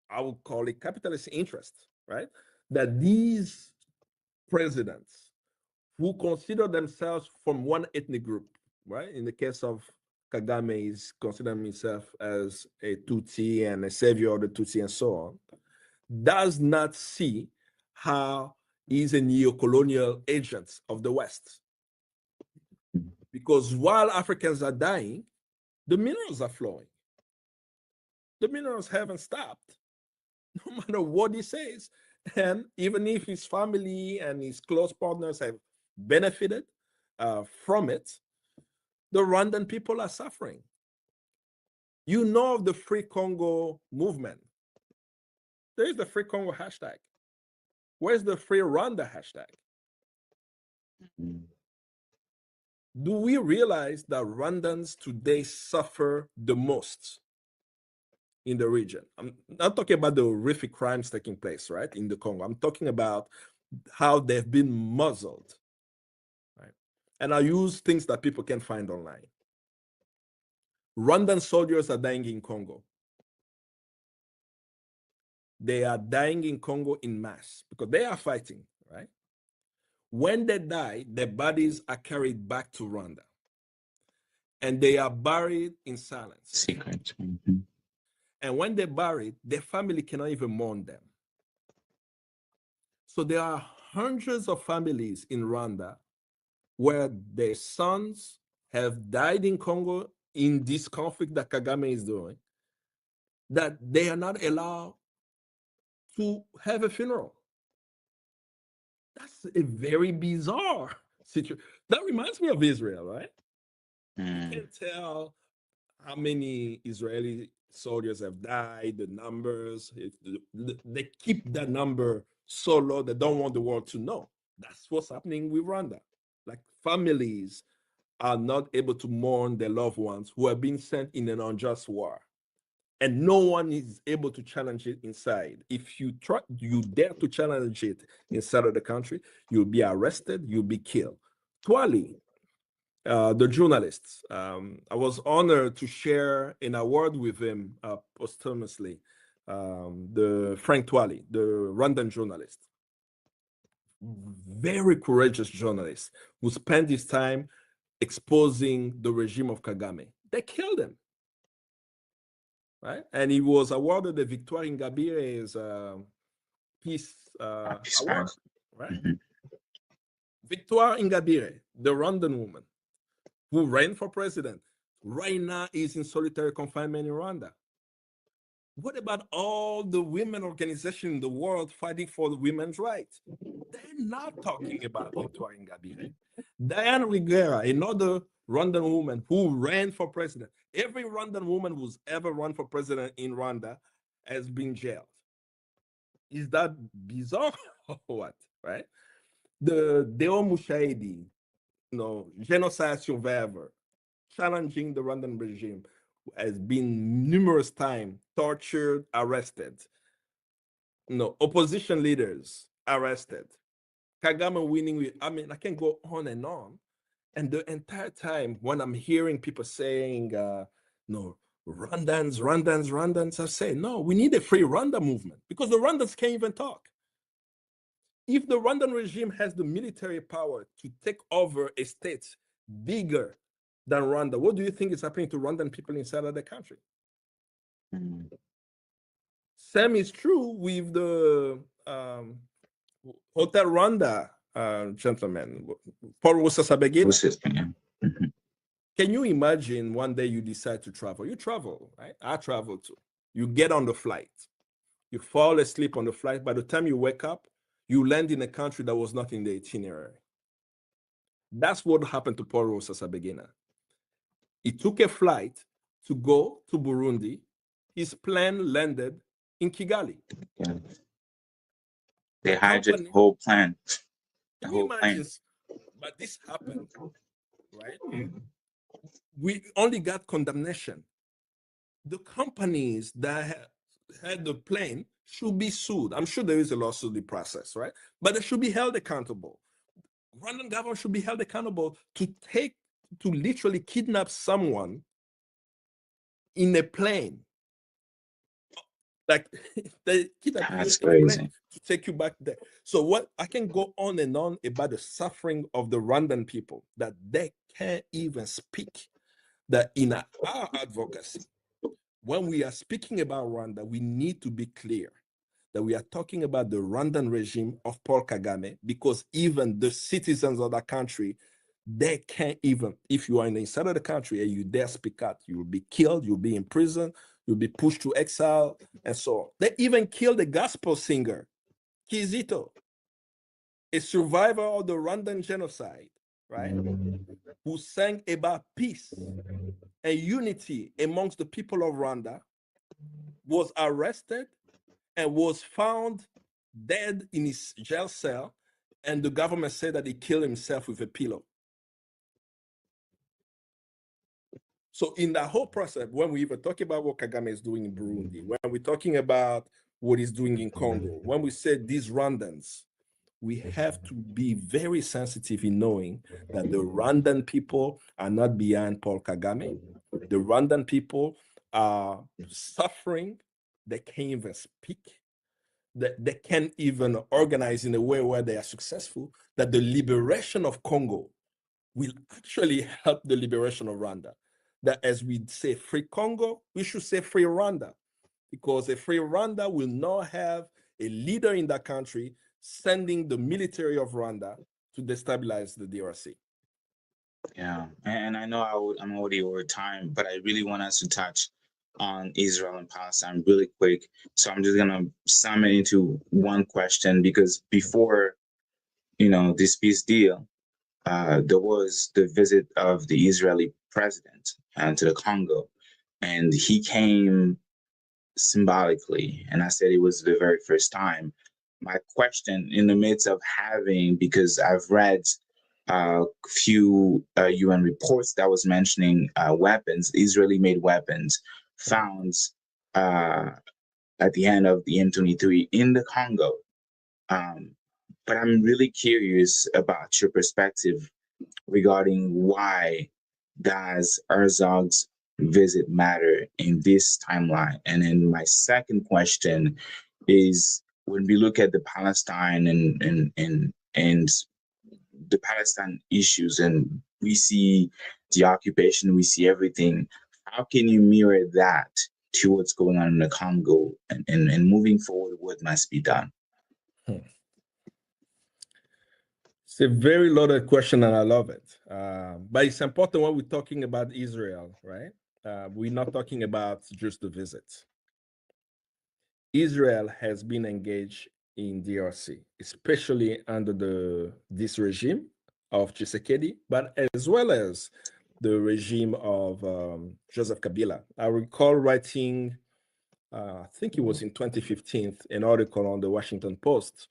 I would call it, capitalist interest, right? That these presidents who consider themselves from one ethnic group, right? In the case of Kagame, is considering himself as a Tutsi and a savior of the Tutsi and so on, does not see how he's a neo-colonial agent of the West. Because while Africans are dying, the minerals are flowing. The minerals haven't stopped, no matter what he says. And even if his family and his close partners have benefited from it, the Rwandan people are suffering. You know of the Free Congo movement. There is the Free Congo hashtag. Where's the Free Rwanda hashtag? Do we realize that Rwandans today suffer the most in the region? I'm not talking about the horrific crimes taking place, right, in the Congo. I'm talking about how they've been muzzled, right? And I use things that people can find online. Rwandan soldiers are dying in Congo. They are dying in Congo in mass because they are fighting, right? When they die, their bodies are carried back to Rwanda and they are buried in silence. Secret. And when they're buried, their family cannot even mourn them. So there are hundreds of families in Rwanda where their sons have died in Congo in this conflict that Kagame is doing, that they are not allowed to have a funeral. That's a very bizarre situation. That reminds me of Israel, right? You can't tell how many Israeli soldiers have died, the numbers. They keep that number so low, they don't want the world to know. That's what's happening with Rwanda. Like families are not able to mourn their loved ones who have been sent in an unjust war. And no one is able to challenge it inside. If you dare to challenge it inside of the country, you'll be arrested, you'll be killed. Twali, the journalist, I was honored to share an award with him posthumously, the Frank Twali, the Rwandan journalist. Very courageous journalist who spent his time exposing the regime of Kagame. They killed him. Right? And he was awarded the Victoire Ingabire's Peace Award. Right? Victoire Ingabire, the Rwandan woman who ran for president, right now is in solitary confinement in Rwanda. What about all the women organizations in the world fighting for the women's rights? They're not talking about Victoire Ingabire. Diane Rwigara, another Rwandan woman who ran for president. Every Rwandan woman who's ever run for president in Rwanda has been jailed. Is that bizarre or what? Right? The Deo Mushahidi, genocide survivor, challenging the Rwandan regime, has been numerous times tortured, arrested. Opposition leaders arrested. Kagame winning with, I can go on and on. And the entire time when I'm hearing people saying, no, Rwandans, I say, no, we need a free Rwanda movement because the Rwandans can't even talk. If the Rwandan regime has the military power to take over a state bigger than Rwanda, what do you think is happening to Rwandan people inside of the country? Same is true with the Hotel Rwanda gentleman, Paul Rusesabagina. Can you imagine one day you decide to travel? You travel, right? I travel too. You get on the flight. You fall asleep on the flight. By the time you wake up, you land in a country that was not in the itinerary. That's what happened to Paul Rusesabagina. He took a flight to go to Burundi. His plane landed in Kigali. Yeah. They hijacked the whole plan. The whole plan. But this happened, right? We only got condemnation. The companies that had the plane should be sued. I'm sure there is a lawsuit process, right? But they should be held accountable. Rwandan government should be held accountable to literally kidnap someone in a plane. Like they kidnap That's you in a crazy. plane to take you back there. So what I can go on and on about the suffering of the Rwandan people that they can't even speak. That in our advocacy, when we are speaking about Rwanda, we need to be clear that we are talking about the Rwandan regime of Paul Kagame, because even the citizens of that country, they can't even, if you are inside of the country and you dare speak out, you will be killed, you'll be in prison, you'll be pushed to exile, and so on. They even killed a gospel singer, Kizito, a survivor of the Rwandan genocide, right? Who sang about peace and unity amongst the people of Rwanda, was arrested and was found dead in his jail cell, and the government said that he killed himself with a pillow. So in that whole process, when we even talk about what Kagame is doing in Burundi, when we're talking about what he's doing in Congo, when we say these Rwandans, we have to be very sensitive in knowing that the Rwandan people are not behind Paul Kagame. The Rwandan people are suffering. They can't even speak. They can't even organize in a way where they are successful. That the liberation of Congo will actually help the liberation of Rwanda. That as we say free Congo, we should say free Rwanda, because a free Rwanda will not have a leader in that country sending the military of Rwanda to destabilize the DRC. Yeah, and I know I'm already over time, but I really want us to touch on Israel and Palestine really quick. So I'm just gonna sum it into one question, because before, this peace deal, there was the visit of the Israeli president to the Congo, and he came symbolically, and I said it was the very first time. My question, in the midst of having, because I've read a few UN reports that was mentioning weapons, Israeli-made weapons found at the end of the M23 in the Congo. But I'm really curious about your perspective regarding why does Herzog's visit matter in this timeline? And then my second question is, when we look at the Palestine and the Palestine issues, and we see the occupation, we see everything, how can you mirror that to what's going on in the Congo, and moving forward, what must be done? It's a very loaded question, and I love it. But it's important when we're talking about Israel, right? We're not talking about just the visit. Israel has been engaged in DRC, especially under this regime of Tshisekedi, but as well as the regime of Joseph Kabila. I recall writing I think it was in 2015, an article on the Washington Post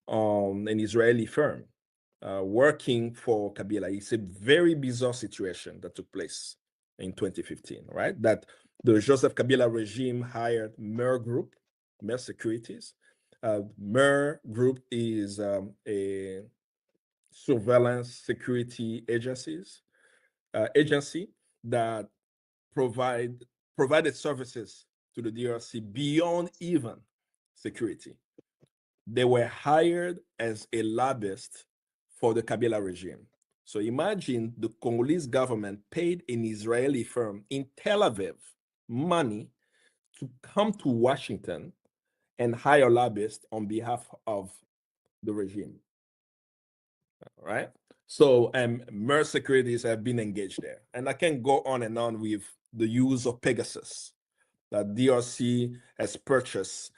on an Israeli firm working for Kabila. It's a very bizarre situation that took place in 2015, right? That the Joseph Kabila regime hired Mer Group, Mer Securities. Mer Group is a surveillance security agency that provided services to the DRC beyond even security. They were hired as a lobbyist for the Kabila regime. So imagine the Congolese government paid an Israeli firm in Tel Aviv money to come to Washington and hire lobbyists on behalf of the regime. All right. So Mer Securities have been engaged there. And I can go on and on with the use of Pegasus that DRC has purchased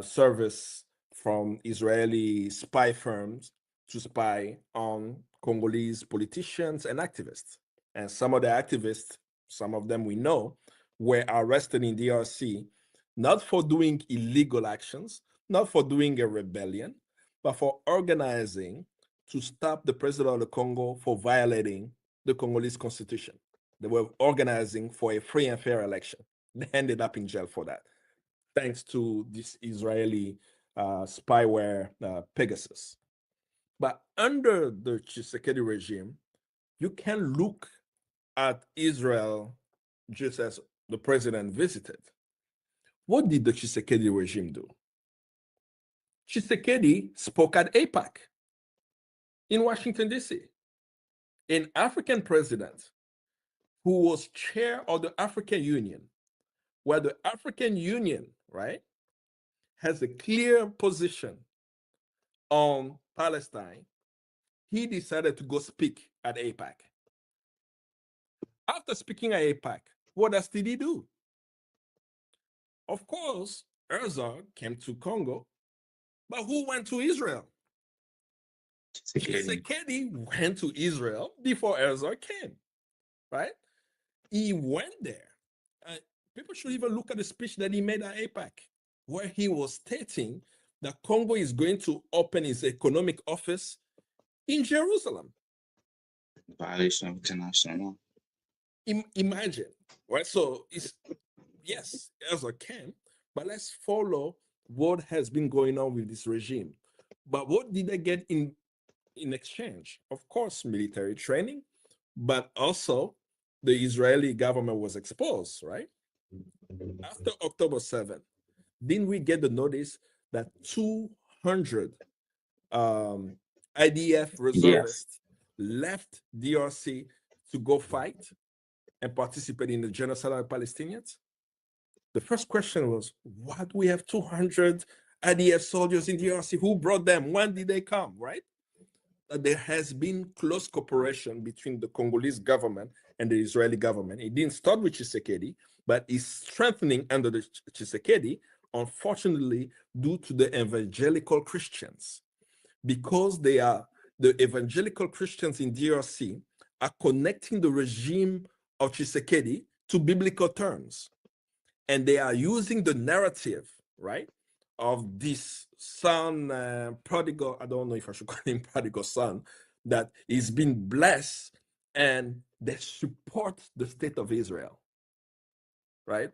service from Israeli spy firms to spy on Congolese politicians and activists. And some of the activists, some of them we know, were arrested in DRC, not for doing illegal actions, not for doing a rebellion, but for organizing to stop the president of the Congo for violating the Congolese constitution. They were organizing for a free and fair election. They ended up in jail for that, thanks to this Israeli spyware Pegasus. But under the Tshisekedi regime, you can look at Israel just as the president visited. What did the Tshisekedi regime do? Tshisekedi spoke at APAC in Washington, D.C. An African president who was chair of the African Union, where the African Union, right, has a clear position on Palestine, he decided to go speak at APAC. After speaking at APAC, what else did he do? Of course, Herzog came to Congo, but who went to Israel? Tshisekedi went to Israel before Herzog came, right? He went there. People should even look at the speech that he made at APAC, where he was stating that Congo is going to open its economic office in Jerusalem. Violation of international law. Imagine, right? So yes, Herzog came, but let's follow what has been going on with this regime. But what did they get in exchange? Of course, military training, but also the Israeli government was exposed, right? After October 7th, didn't we get the notice that 200 IDF reservists left DRC to go fight and participate in the genocide of Palestinians? The first question was, why do we have 200 IDF soldiers in DRC? Who brought them? When did they come, right? There has been close cooperation between the Congolese government and the Israeli government. It didn't start with Tshisekedi, but it's strengthening under the Tshisekedi, unfortunately, due to the evangelical Christians. Because the evangelical Christians in DRC are connecting the regime of Tshisekedi to biblical terms. And they are using the narrative, right, of this son, prodigal, I don't know if I should call him prodigal son, that is being blessed, and they support the state of Israel, right?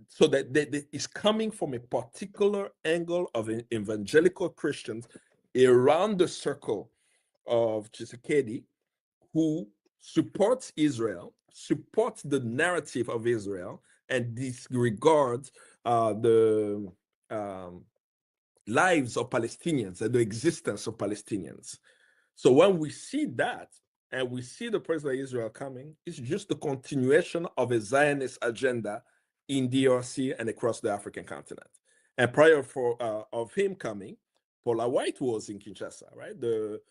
So that it's coming from a particular angle of evangelical Christians around the circle of Tshisekedi, who supports Israel, supports the narrative of Israel, and disregards the lives of Palestinians and the existence of Palestinians. So when we see that, and we see the president of Israel coming, it's just the continuation of a Zionist agenda in DRC and across the African continent. And prior of him coming, Paula White was in Kinshasa, right? The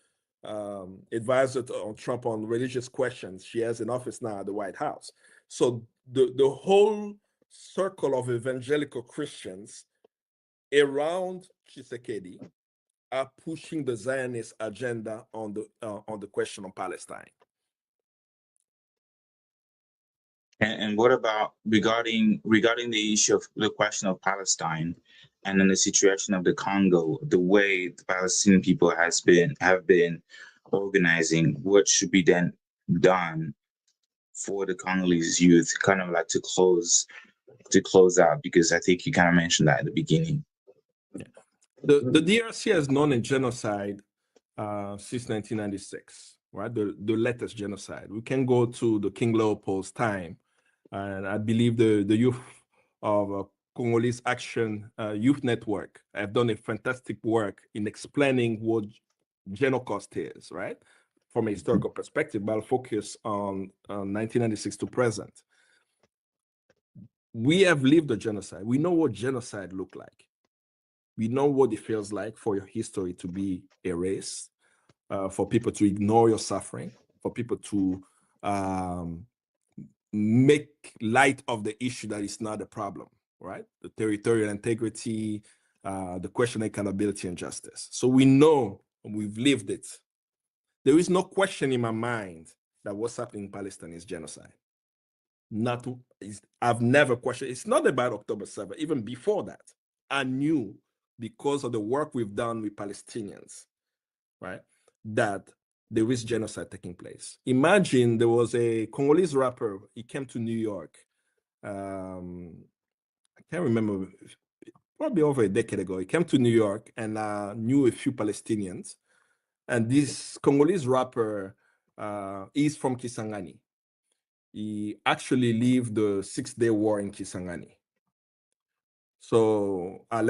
advisor on Trump on religious questions. She has an office now at the White House. So the whole circle of evangelical Christians around Tshisekedi are pushing the Zionist agenda on the question of Palestine. And what about regarding the issue of the question of Palestine and then the situation of the Congo, the way the Palestinian people have been organizing, what should be then done for the Congolese youth, kind of like to close out, because I think you kind of mentioned that at the beginning. The DRC has known a genocide since 1996, right? The latest genocide. We can go to the King Leopold's time, and I believe the youth of Congolese Action Youth Network have done a fantastic work in explaining what Genocost is, right? From a historical perspective, but I'll focus on 1996 to present. We have lived a genocide. We know what genocide looked like. We know what it feels like for your history to be erased, for people to ignore your suffering, for people to make light of the issue that is not a problem, right? The territorial integrity, the question of accountability and justice. So we know, we've lived it. There is no question in my mind that what's happening in Palestine is genocide. I've never questioned. It's not about October 7th. Even before that, I knew, because of the work we've done with Palestinians, right, that there is genocide taking place. Imagine there was a Congolese rapper. He came to New York. I can't remember, probably over a decade ago. He came to New York and knew a few Palestinians. And this Congolese rapper is from Kisangani. He actually lived the 6-day war in Kisangani. So I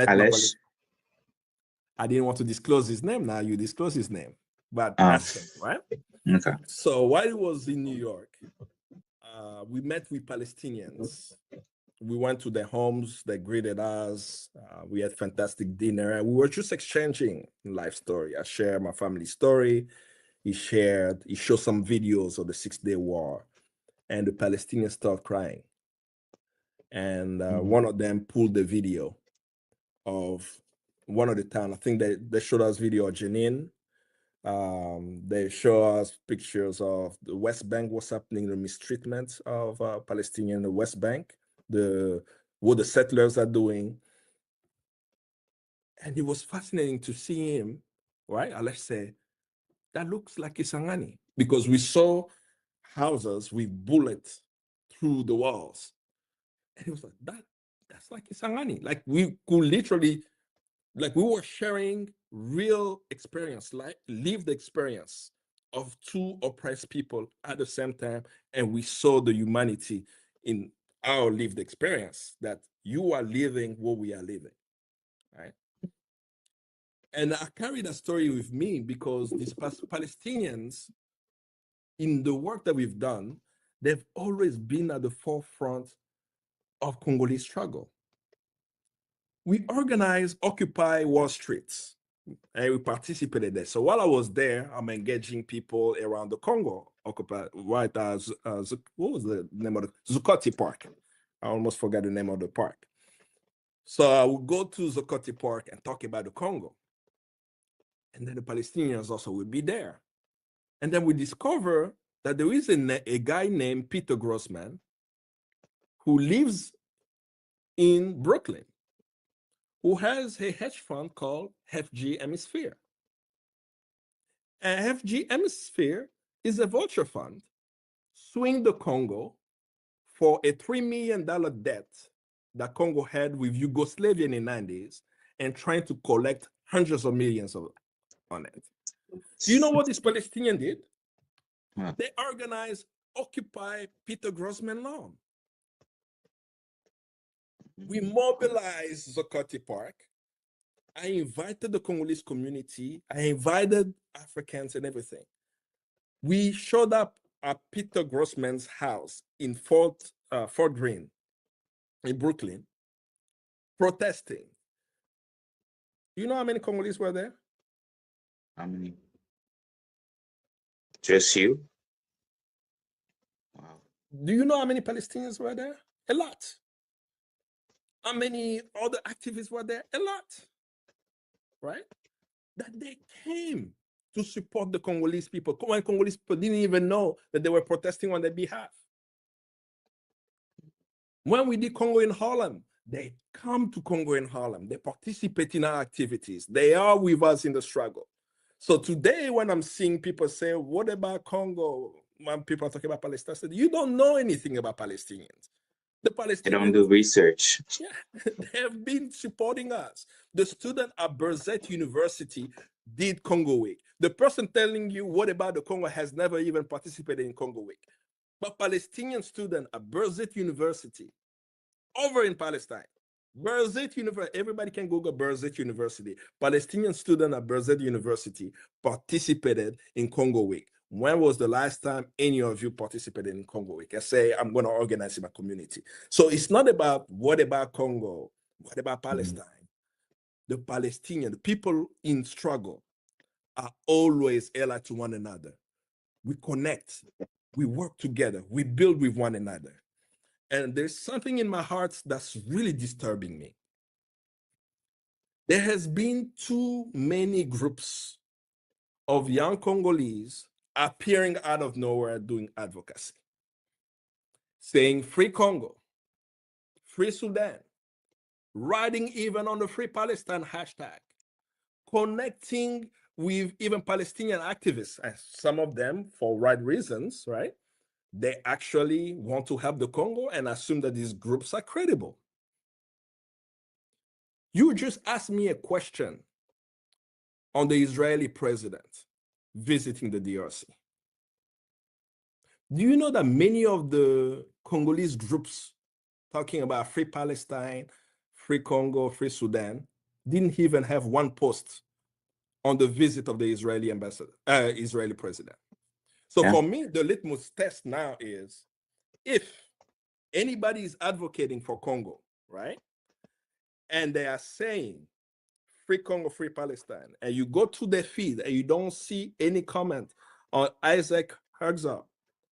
didn't want to disclose his name. Now you disclose his name, but ask him, right? Okay. So while he was in New York, we met with Palestinians. We went to their homes. They greeted us. We had fantastic dinner. We were just exchanging life story. I shared my family story. He showed some videos of the 6-day war, and the Palestinians started crying. And one of them pulled the video of one of the town. I think they showed us video of Jenin. They show us pictures of the West Bank, what's happening, the mistreatment of Palestinians in the West Bank, what the settlers are doing. And it was fascinating to see him, right? Let's say, that looks like Kisangani, because we saw houses with bullets through the walls. And he was like, that's like Kisangani. Like we could literally, like we were sharing real experience, like lived experience of two oppressed people at the same time. And we saw the humanity in our lived experience, that you are living what we are living, right? And I carry that story with me because these Palestinians, in the work that we've done, they've always been at the forefront of Congolese struggle. We organized Occupy Wall Street, and we participated there. So while I was there, I'm engaging people around the Congo, Occupy, right as what was the name of the Zukoti Park? I almost forgot the name of the park. So I would go to Zukoti Park and talk about the Congo. And then the Palestinians also would be there. And then we discover that there is a guy named Peter Grossman who lives in Brooklyn, who has a hedge fund called FG Hemisphere. And FG Hemisphere is a vulture fund suing the Congo for a $3 million debt that Congo had with Yugoslavia in the 90s and trying to collect hundreds of millions on it. Do you know what this Palestinian did? Yeah. They organized Occupy Peter Grossman Lawn. We mobilized Zukoti Park. I invited the Congolese community. I invited Africans and everything. We showed up at Peter Grossman's house in Fort Greene in Brooklyn, protesting. You know how many Congolese were there? How many? Just you? Wow. Do you know how many Palestinians were there? A lot. How many other activists were there? A lot. Right? That they came to support the Congolese people. When Congolese people didn't even know that they were protesting on their behalf. When we did Congo in Harlem, they come to Congo in Harlem. They participate in our activities. They are with us in the struggle. So today, when I'm seeing people say, what about Congo? When people are talking about Palestine, I said, you don't know anything about Palestinians. The I don't Palestinians, do research. yeah, they have been supporting us. The student at Berzet University did Congo Week. The person telling you what about the Congo has never even participated in Congo Week. But Palestinian student at Berzet University over in Palestine, Berzet University, everybody can Google Berzet University. Palestinian student at Berzet University participated in Congo Week. When was the last time any of you participated in Congo Week? I say, I'm going to organize in my community. So it's not about what about Congo? What about Palestine? The Palestinian, the people in struggle are always allied to one another. We connect, we work together, we build with one another. And there's something in my heart that's really disturbing me. There has been too many groups of young Congolese appearing out of nowhere doing advocacy, saying free Congo, free Sudan, writing even on the free Palestine hashtag, connecting with even Palestinian activists, and some of them for right reasons, right? They actually want to help the Congo and assume that these groups are credible. You just asked me a question on the Israeli president visiting the DRC. Do you know that many of the Congolese groups talking about free Palestine, free Congo, free Sudan, didn't even have one post on the visit of the Israeli ambassador, Israeli president? So for me, the litmus test now is if anybody is advocating for Congo, right? And they are saying free Congo, free Palestine, and you go to their feed and you don't see any comment on Isaac Herzog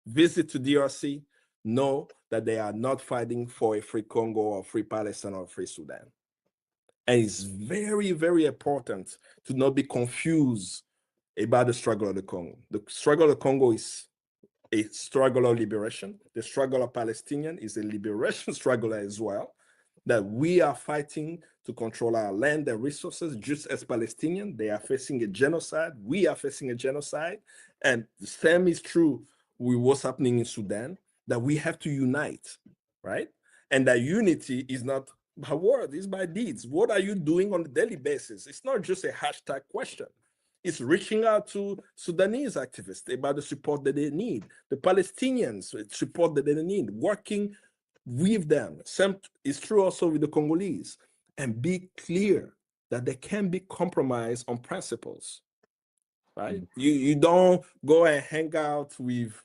visit to DRC, know that they are not fighting for a free Congo or free Palestine or free Sudan. And it's very, very important to not be confused about the struggle of the Congo. The struggle of the Congo is a struggle of liberation. The struggle of Palestinian is a liberation struggle as well, that we are fighting to control our land and resources, just as Palestinians. They are facing a genocide. We are facing a genocide. And the same is true with what's happening in Sudan, that we have to unite, right? And that unity is not by word, it's by deeds. What are you doing on a daily basis? It's not just a hashtag question. It's reaching out to Sudanese activists about the support that they need, the Palestinians support that they need, working with them. Same is true also with the Congolese, and be clear that there can be compromise on principles, right? You don't go and hang out with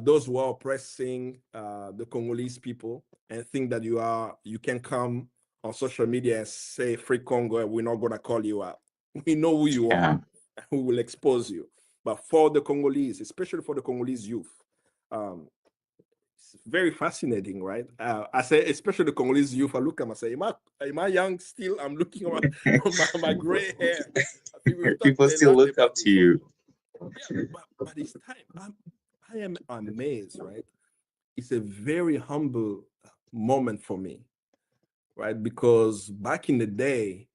those who are oppressing the Congolese people and think that you can come on social media and say free Congo and we're not going to call you out. We know who you are. We will expose you. But for the Congolese, especially for the Congolese youth, it's very fascinating, right? I say, especially the Congolese youth, I look at them and say, am I young still? I'm looking at my gray hair. People still look up to you. Yeah, but it's time. I am amazed, right? It's a very humble moment for me, right? Because back in the day,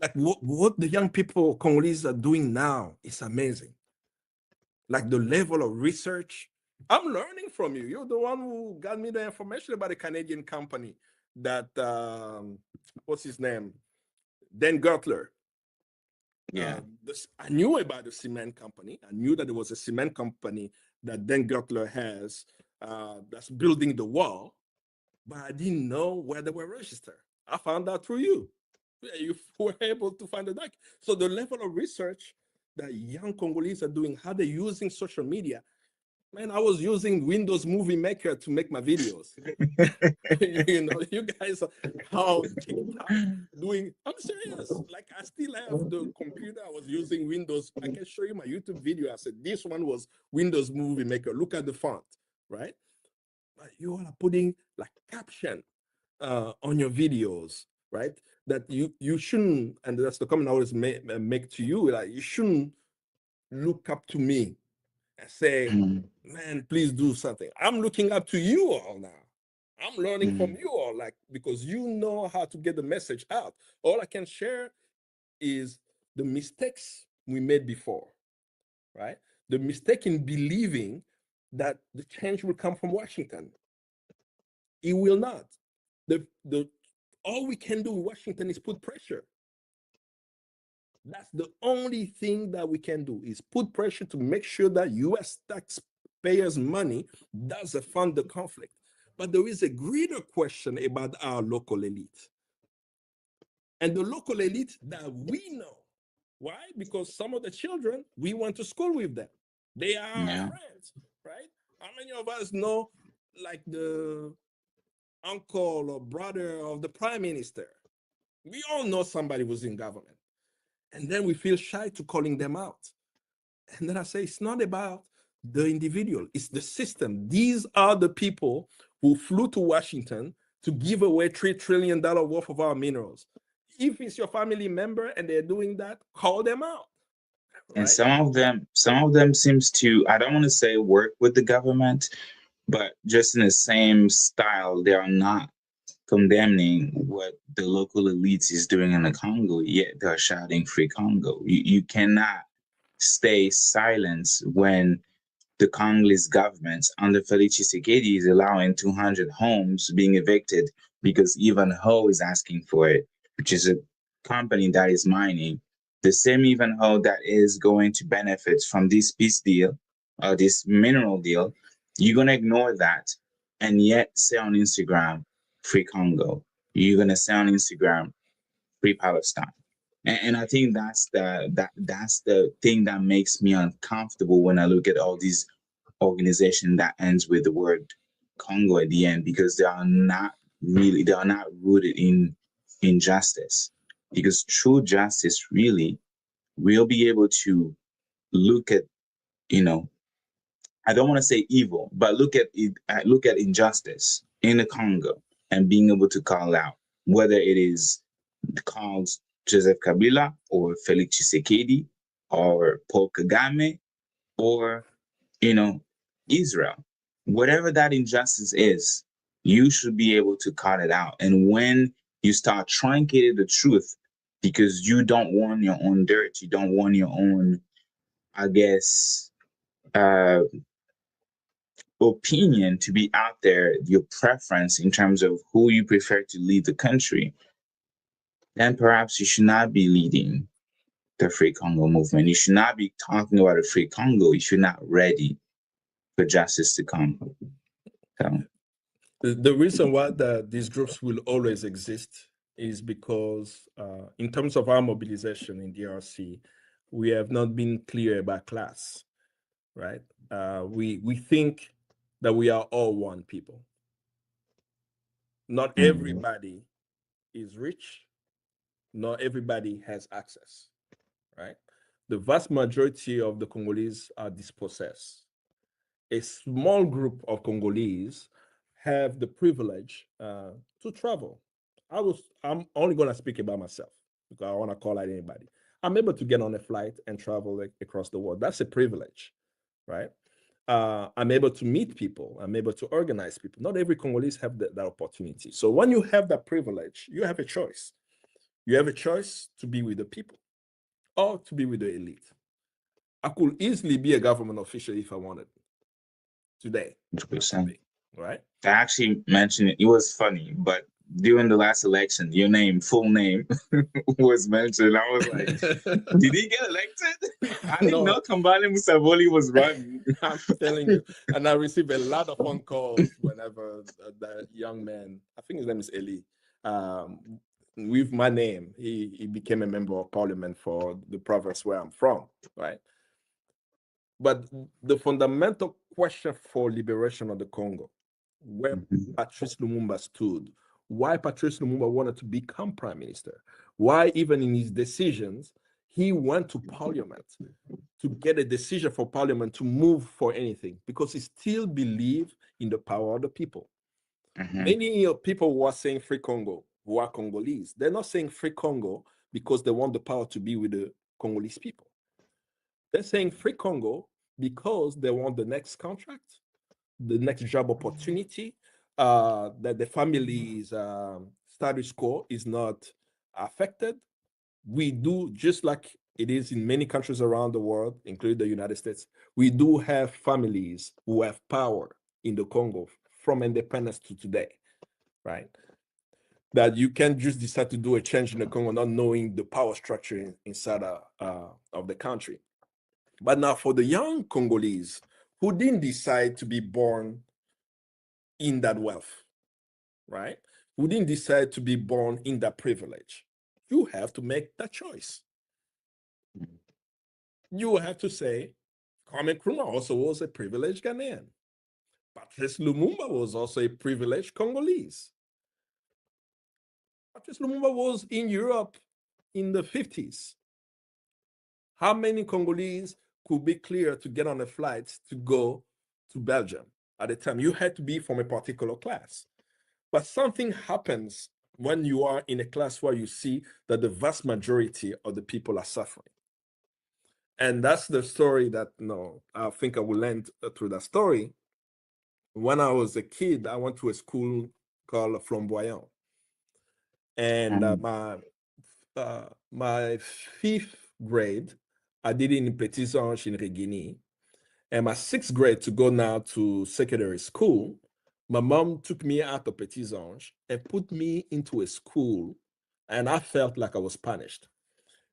like what the young people Congolese are doing now is amazing. Like the level of research, I'm learning from you. You're the one who got me the information about a Canadian company that what's his name, Dan Gertler. Yeah, I knew about the cement company. I knew that there was a cement company that Dan Gertler has that's building the wall, but I didn't know where they were registered. I found out through you. You were able to find the doc. So the level of research that young Congolese are doing, how they're using social media. Man, I was using Windows Movie Maker to make my videos. You guys are how TikTok doing. I'm serious. Like I still have the computer. I was using Windows. I can show you my YouTube video. I said this one was Windows Movie Maker. Look at the font, right? But you all are putting like caption on your videos, right? That you shouldn't, and that's the comment I always make to you. Like you shouldn't look up to me and say, man, please do something. I'm looking up to you all now. I'm learning from you all, like, because you know how to get the message out. All I can share is the mistakes we made before, right? The mistake in believing that the change will come from Washington. It will not. All we can do in Washington is put pressure. That's the only thing that we can do, is put pressure to make sure that US taxpayers' money doesn't fund the conflict. But there is a greater question about our local elite. And the local elite that we know. Why? Because some of the children, we went to school with them. They are our friends, right? How many of us know, like, the uncle or brother of the prime minister? We all know somebody who's in government. And then we feel shy to calling them out. And then I say, it's not about the individual, it's the system. These are the people who flew to Washington to give away $3 trillion worth of our minerals. If it's your family member and they're doing that, call them out. Right? And some of them seems to, I don't want to say work with the government, but just in the same style, they are not condemning what the local elites is doing in the Congo, yet they're shouting free Congo. You cannot stay silent when the Congolese government under Felix Tshisekedi is allowing 200 homes being evicted because Ivanhoe is asking for it, which is a company that is mining. The same Ivanhoe that is going to benefit from this peace deal, this mineral deal, you're going to ignore that and yet say on Instagram, free Congo. You're going to say on Instagram, free Palestine. And I think that's the thing that makes me uncomfortable when I look at all these organizations that ends with the word Congo at the end, because they are not rooted in justice. Because true justice really will be able to look at, I don't want to say evil, but look at injustice in the Congo and being able to call out whether it is called Joseph Kabila or Felix Tshisekedi or Paul Kagame or, Israel. Whatever that injustice is, you should be able to call it out. And when you start truncating the truth because you don't want your own dirt, you don't want your own, I guess, opinion to be out there, your preference in terms of who you prefer to lead the country, then perhaps you should not be leading the Free Congo movement. You should not be talking about a Free Congo if you're not ready for justice to come. So, the reason why these groups will always exist is because in terms of our mobilization in DRC, we have not been clear about class, right? We think that we are all one people. Not everybody is rich. Not everybody has access, right? The vast majority of the Congolese are dispossessed. A small group of Congolese have the privilege to travel. I'm only going to speak about myself because I want to call out anybody. I'm able to get on a flight and travel across the world. That's a privilege, right? I'm able to meet people. I'm able to organize people. Not every Congolese have that opportunity. So when you have that privilege, you have a choice. You have a choice to be with the people or to be with the elite. I could easily be a government official if I wanted today. 100%. Right? I actually mentioned it. It was funny, but during the last election, your full name, was mentioned. I was like, did he get elected? I didn't know Kambale Musavuli was running. I'm telling you. And I received a lot of phone calls whenever that young man, I think his name is Eli, with my name, he became a member of parliament for the province where I'm from, right? But the fundamental question for liberation of the Congo, where Patrice Lumumba stood, why Patrice Lumumba wanted to become prime minister, why even in his decisions, he went to parliament to get a decision for parliament to move for anything, because he still believed in the power of the people. Many people who are saying free Congo, who are Congolese, they're not saying free Congo because they want the power to be with the Congolese people. They're saying free Congo because they want the next contract, the next job opportunity, that the family's status quo is not affected. We do, just like it is in many countries around the world, including the United States, we do have families who have power in the Congo from independence to today, right? That you can't just decide to do a change in the Congo not knowing the power structure inside of the country. But now for the young Congolese who didn't decide to be born in that wealth, right? Who didn't decide to be born in that privilege, you have to make that choice. You have to say, Kwame Nkrumah also was a privileged Ghanaian. Patrice Lumumba was also a privileged Congolese. Patrice Lumumba was in Europe in the 50s. How many Congolese could be cleared to get on a flight to go to Belgium? At the time, you had to be from a particular class. But something happens when you are in a class where you see that the vast majority of the people are suffering. And that's the story that, I think I will end through that story. When I was a kid, I went to a school called Flamboyant. And my 5th grade, I did it in Petits Anges in Regini. And my 6th grade, to go now to secondary school, my mom took me out of Petits Anges and put me into a school, and I felt like I was punished.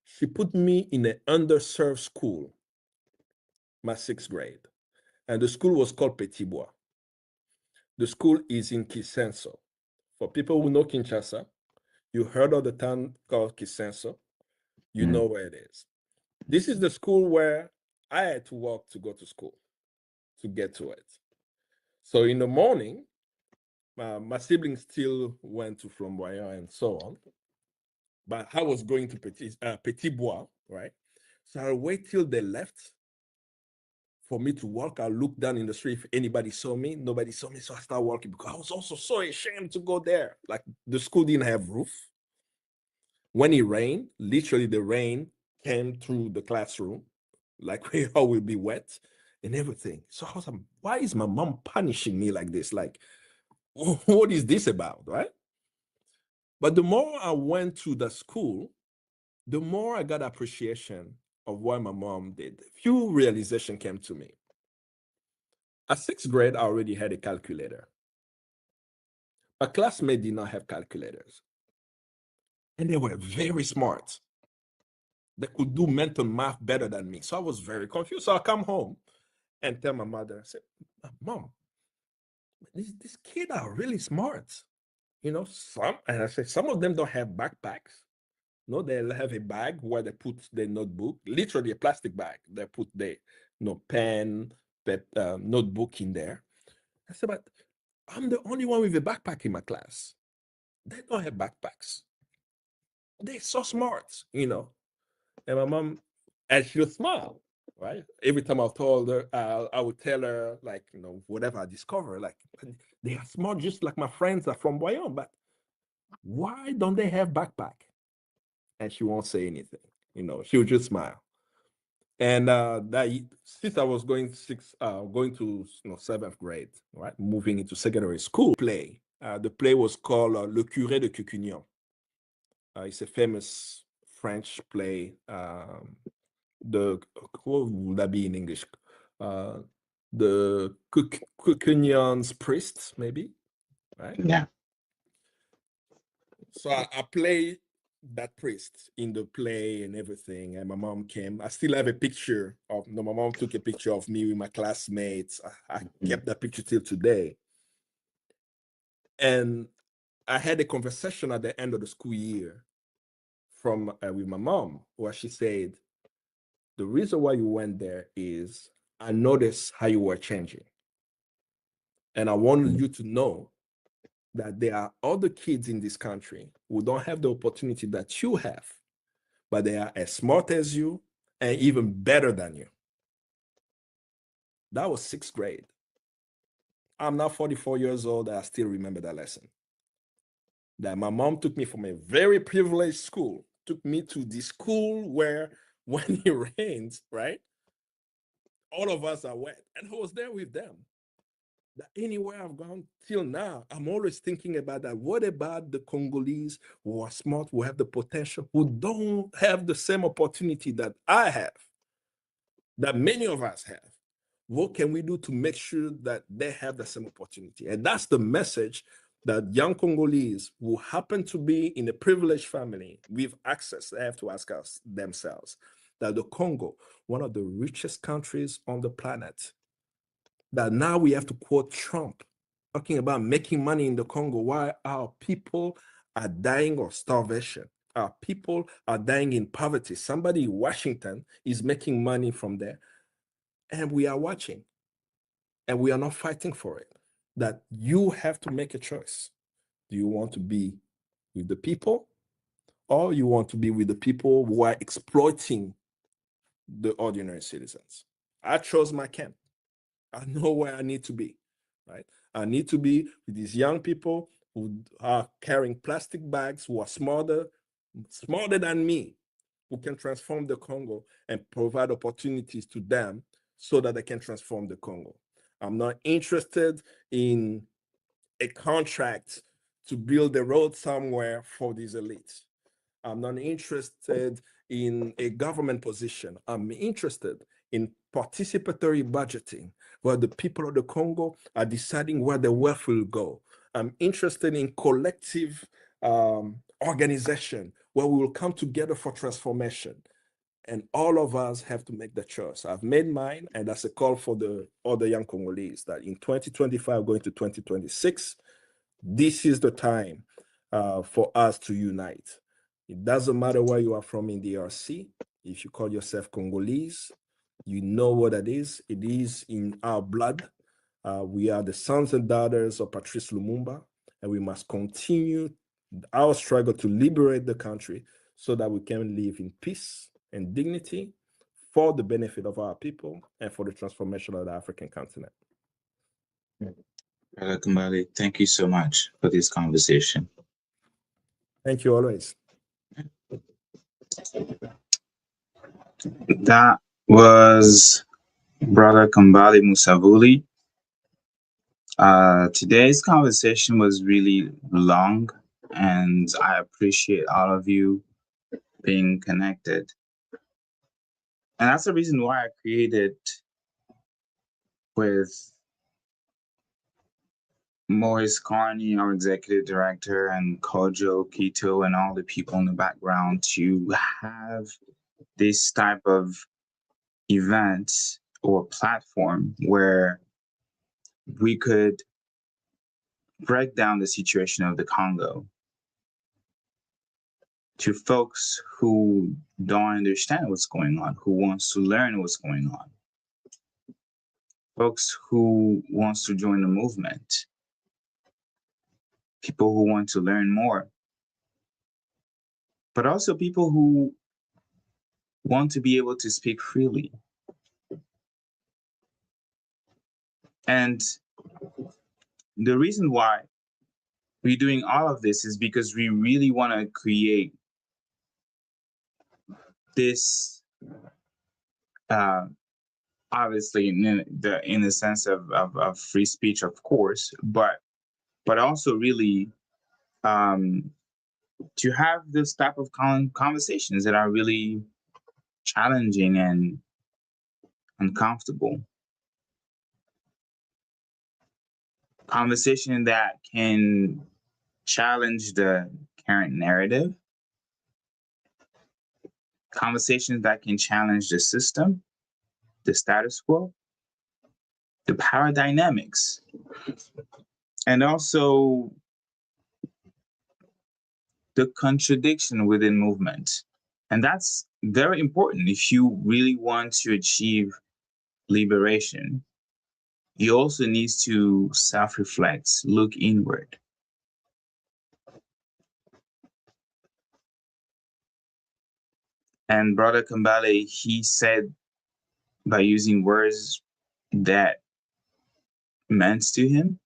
She put me in an underserved school, my 6th grade, and the school was called Petit Bois. The school is in Kinshasa. For people who know Kinshasa, you heard of the town called Kinshasa, you know where it is. This is the school where I had to walk to go to school, to get to it. So in the morning, my siblings still went to Flamboyant and so on. But I was going to Petit Bois, right? So I wait till they left for me to walk. I looked down in the street if anybody saw me. Nobody saw me, so I started walking because I was also so ashamed to go there. Like the school didn't have roof. When it rained, literally the rain came through the classroom, like we all will be wet and everything. So I was like, why is my mom punishing me like this? Like, what is this about, right? But the more I went to the school, the more I got appreciation of what my mom did. Few realization came to me. At 6th grade, I already had a calculator. My classmates did not have calculators. And they were very smart. They could do mental math better than me. So I was very confused. So I come home and tell my mother, I said, Mom, these kids are really smart. And I said, some of them don't have backpacks. No, they'll have a bag where they put their notebook, literally a plastic bag. They put their pen, notebook in there. I said, but I'm the only one with a backpack in my class. They don't have backpacks. They're so smart, And my mom, and she would smile, right? Every time I told her, I would tell her, like, whatever I discover, like, they are smart just like my friends are from Boyon, but why don't they have backpack? And she won't say anything, she would just smile. And that since I was going to 7th grade, right, moving into secondary school, the play was called Le Curé de Cucugnan. It's a famous French play. What would that be in English? The Cucugnan's priest, maybe, right? Yeah. So I play that priest in the play and everything, and my mom came. I still have a picture of my mom took a picture of me with my classmates. I kept that picture till today. And I had a conversation at the end of the school year with my mom, where she said, the reason why you went there is I noticed how you were changing. And I wanted you to know that there are other kids in this country who don't have the opportunity that you have, but they are as smart as you and even better than you. That was 6th grade. I'm now 44 years old, and I still remember that lesson. That my mom took me from a very privileged school, took me to the school where when it rains, right, all of us are wet. And I was there with them. That anywhere I've gone till now, I'm always thinking about that. What about the Congolese who are smart, who have the potential, who don't have the same opportunity that I have, that many of us have? What can we do to make sure that they have the same opportunity? And that's the message that young Congolese who happen to be in a privileged family with access, they have to ask us themselves that the Congo, one of the richest countries on the planet, that now we have to quote Trump talking about making money in the Congo while our people are dying of starvation. Our people are dying in poverty. Somebody in Washington is making money from there, and we are watching, and we are not fighting for it. That you have to make a choice. Do you want to be with the people, or you want to be with the people who are exploiting the ordinary citizens? I chose my camp. I know where I need to be, right? I need to be with these young people who are carrying plastic bags, who are smarter than me, who can transform the Congo and provide opportunities to them so that they can transform the Congo. I'm not interested in a contract to build a road somewhere for these elites. I'm not interested in a government position. I'm interested in participatory budgeting, where the people of the Congo are deciding where the wealth will go. I'm interested in collective organization, where we will come together for transformation. And all of us have to make the choice. I've made mine, and that's a call for the other young Congolese that in 2025, going to 2026, this is the time for us to unite. It doesn't matter where you are from in the DRC. If you call yourself Congolese, you know what it is. It is in our blood. We are the sons and daughters of Patrice Lumumba, and we must continue our struggle to liberate the country so that we can live in peace and dignity for the benefit of our people and for the transformation of the African continent. Brother Kambale, thank you so much for this conversation. Thank you always. That was Brother Kambale Musavuli. Today's conversation was really long, and I appreciate all of you being connected. And that's the reason why I created with Maurice Carney, our executive director, and Kojo Kito, and all the people in the background to have this type of event or platform where we could break down the situation of the Congo to folks who don't understand what's going on, who wants to learn what's going on, folks who wants to join the movement, people who want to learn more, but also people who want to be able to speak freely. And the reason why we're doing all of this is because we really want to create this, obviously in the sense of free speech, of course, but also really to have this type of conversations that are really challenging and uncomfortable. Conversation that can challenge the current narrative. Conversations that can challenge the system, the status quo, the power dynamics, and also the contradiction within movement. And that's very important if you really want to achieve liberation. You also need to self-reflect, look inward. And Brother Kambale, he said by using words that meant to him,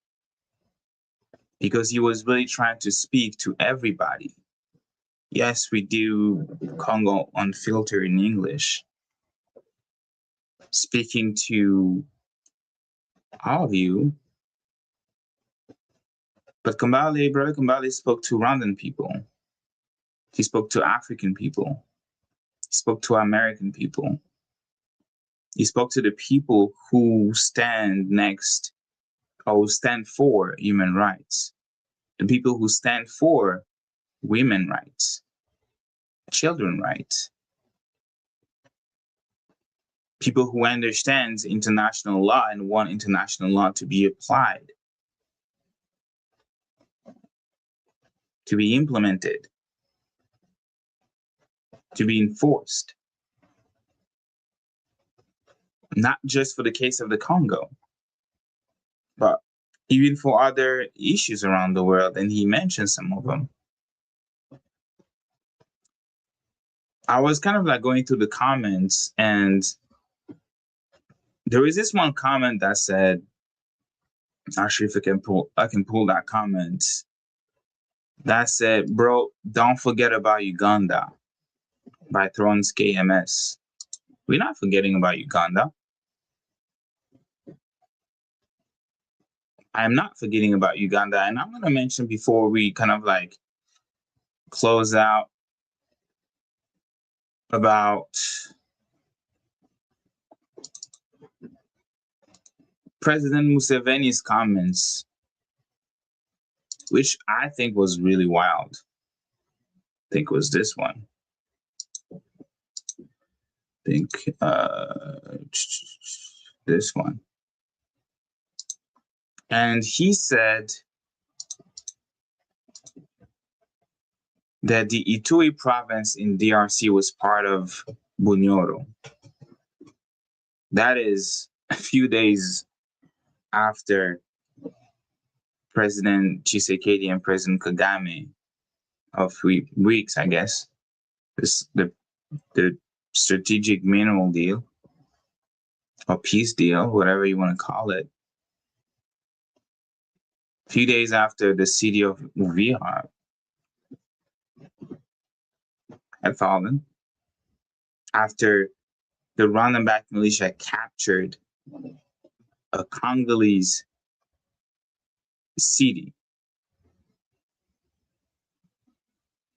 because he was really trying to speak to everybody. Yes, we do Congo Unfiltered in English, speaking to all of you, But Brother Kambale spoke to Rwandan people. He spoke to African people. He spoke to American people. He spoke to the people who stand next or stand for human rights, the people who stand for women rights, children rights, people who understand international law and want international law to be applied, to be implemented, to be enforced. Not just for the case of the Congo, but even for other issues around the world, and he mentioned some of them. I was kind of like going through the comments, and there was this one comment that said, not sure if I can pull that comment, that said, bro, don't forget about Uganda by Thrones KMS. We're not forgetting about Uganda. I'm not forgetting about Uganda. And I'm going to mention before we kind of like close out about President Museveni's comments, which I think was really wild. I think it was this one. I think this one. And he said that the Ituri province in DRC was part of Bunyoro. That is a few days after President Tshisekedi and President Kagame, of 3 weeks, I guess, the strategic mineral deal or peace deal, whatever you want to call it. A few days after the city of Uvira had fallen, after the Rwandan-backed militia captured a Congolese city.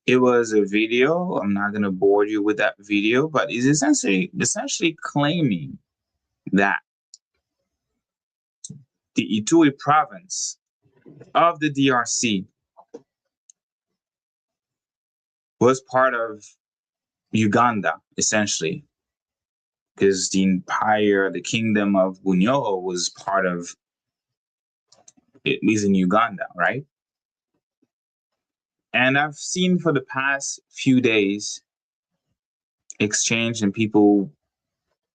It was a video. I'm not going to bore you with that video, but it's essentially claiming that the Ituri province of the DRC was part of Uganda, essentially, because the empire, the kingdom of Bunyoro was part of, it is in Uganda, right? And I've seen for the past few days exchange and people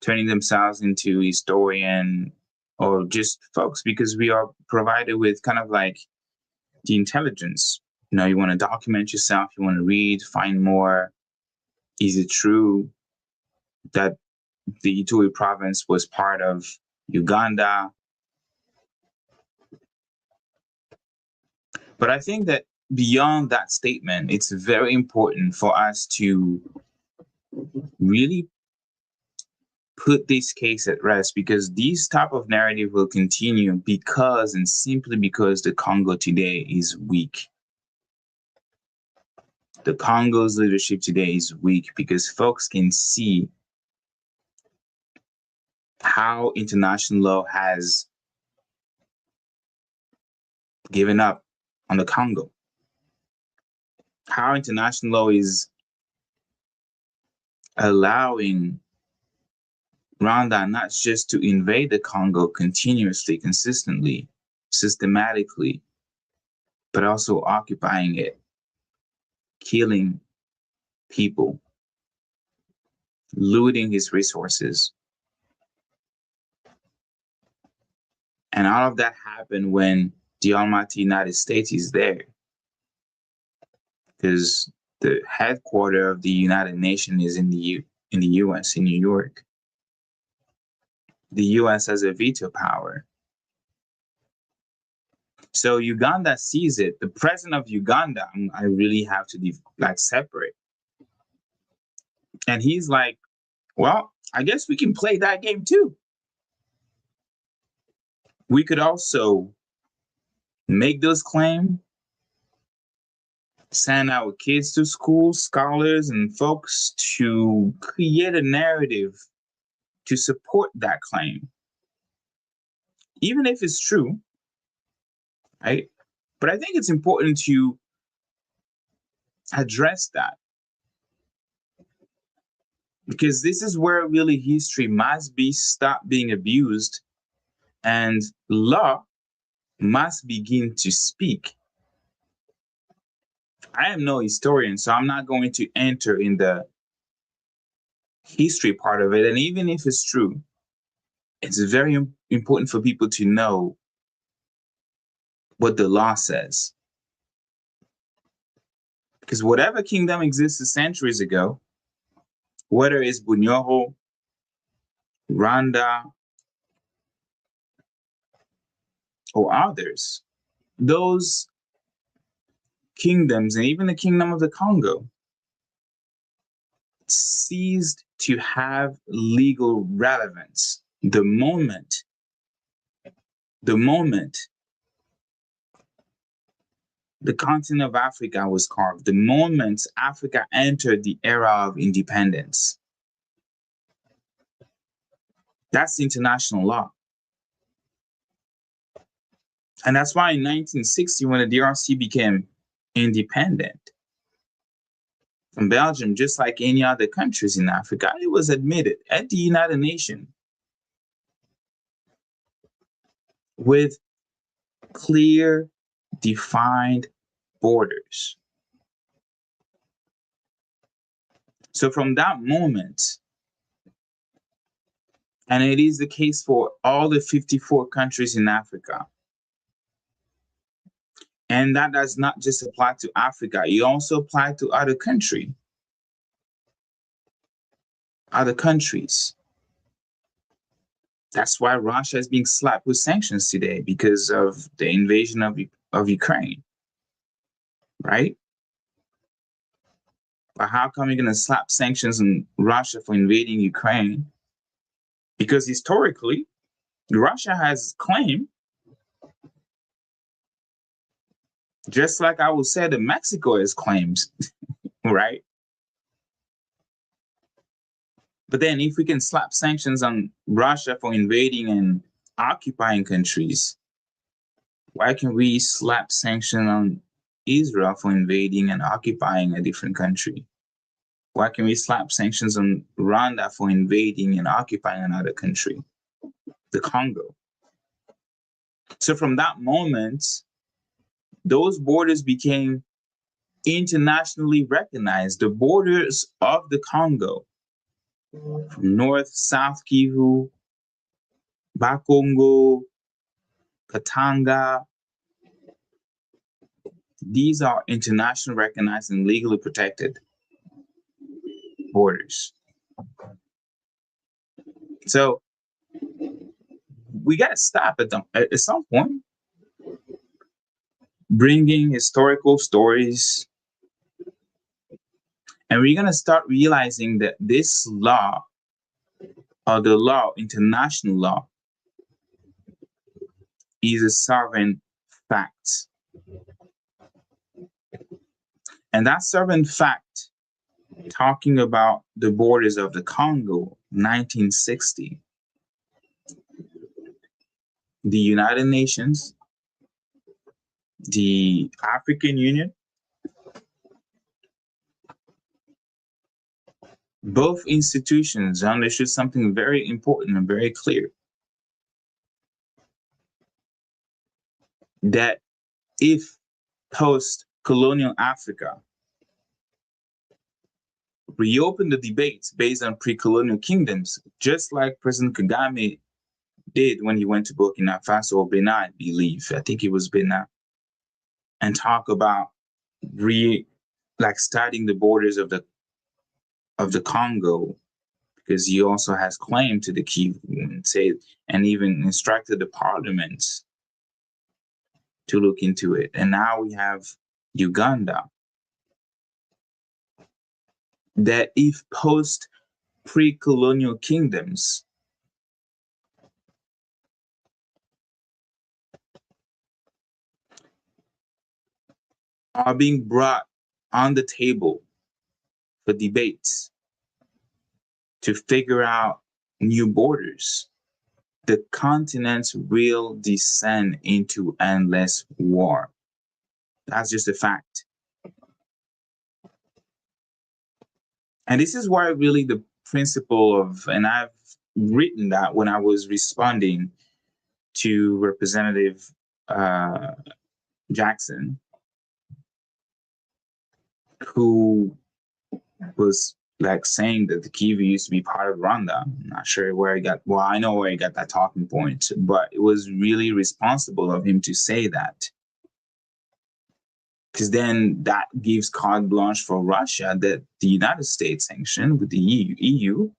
turning themselves into historian or just folks, because we are provided with kind of like the intelligence. You know, you want to document yourself, you want to read, find more. Is it true that the Ituri province was part of Uganda? But I think that beyond that statement, it's very important for us to really put this case at rest, because these type of narrative will continue because and simply because the Congo today is weak. The Congo's leadership today is weak because folks can see how international law has given up on the Congo. How international law is allowing Rwanda not just to invade the Congo continuously, consistently, systematically, but also occupying it, killing people, looting his resources. And all of that happened when the almighty United States is there. Because the headquarters of the United Nations is in the US, in New York. The US has a veto power. So Uganda sees it. The president of Uganda, I really have to be like separate. And he's like, well, I guess we can play that game too. We could also make those claims send our kids to school, scholars and folks, to create a narrative to support that claim, even if it's true, right? But I think it's important to address that, because this is where really history must be stopped being abused and law must begin to speak. I am no historian, so I'm not going to enter in the history part of it. And even if it's true, it's very important for people to know what the law says. Because whatever kingdom existed centuries ago, whether it's Bunyoro, Rwanda, or others, those kingdoms, and even the kingdom of the Congo, ceased to have legal relevance the moment the continent of Africa was carved, the moment Africa entered the era of independence. That's international law. And that's why in 1960, when the DRC became independent from Belgium, just like any other countries in Africa, it was admitted at the United Nations with clear, defined borders. So from that moment, and it is the case for all the 54 countries in Africa, and that does not just apply to Africa, it also applies to other countries. That's why Russia is being slapped with sanctions today, because of the invasion of Ukraine, right? But how come you're going to slap sanctions on Russia for invading Ukraine? Because historically, Russia has claimed, just like I would say that Mexico has claims, right? But then if we can slap sanctions on Russia for invading and occupying countries, why can't we slap sanctions on Israel for invading and occupying a different country? Why can't we slap sanctions on Rwanda for invading and occupying another country, the Congo? So from that moment, those borders became internationally recognized. The borders of the Congo, from North, South Kivu, Bakongo, Katanga, these are internationally recognized and legally protected borders. So we got to stop at some point bringing historical stories, and we're going to start realizing that this law, or the law, international law, is a sovereign fact. And that sovereign fact, talking about the borders of the Congo, 1960, the United Nations, the African Union, both institutions understood something very important and very clear, that if post-colonial Africa reopened the debates based on pre-colonial kingdoms, just like President Kagame did when he went to Burkina Faso or Benin, I believe, I think it was Benin, and talk about studying the borders of the Congo, because he also has claim to the Kivu, and even instructed the parliaments to look into it. And now we have Uganda, that if post pre-colonial kingdoms are being brought on the table for debates to figure out new borders, the continents will descend into endless war. That's just a fact. And this is why really the principle of, and I've written that when I was responding to Representative Jackson, who was like saying that the Kivu used to be part of Rwanda. I'm not sure where he got, well, I know where he got that talking point, but it was really responsible of him to say that. Because then that gives carte blanche for Russia that the United States sanctioned with the EU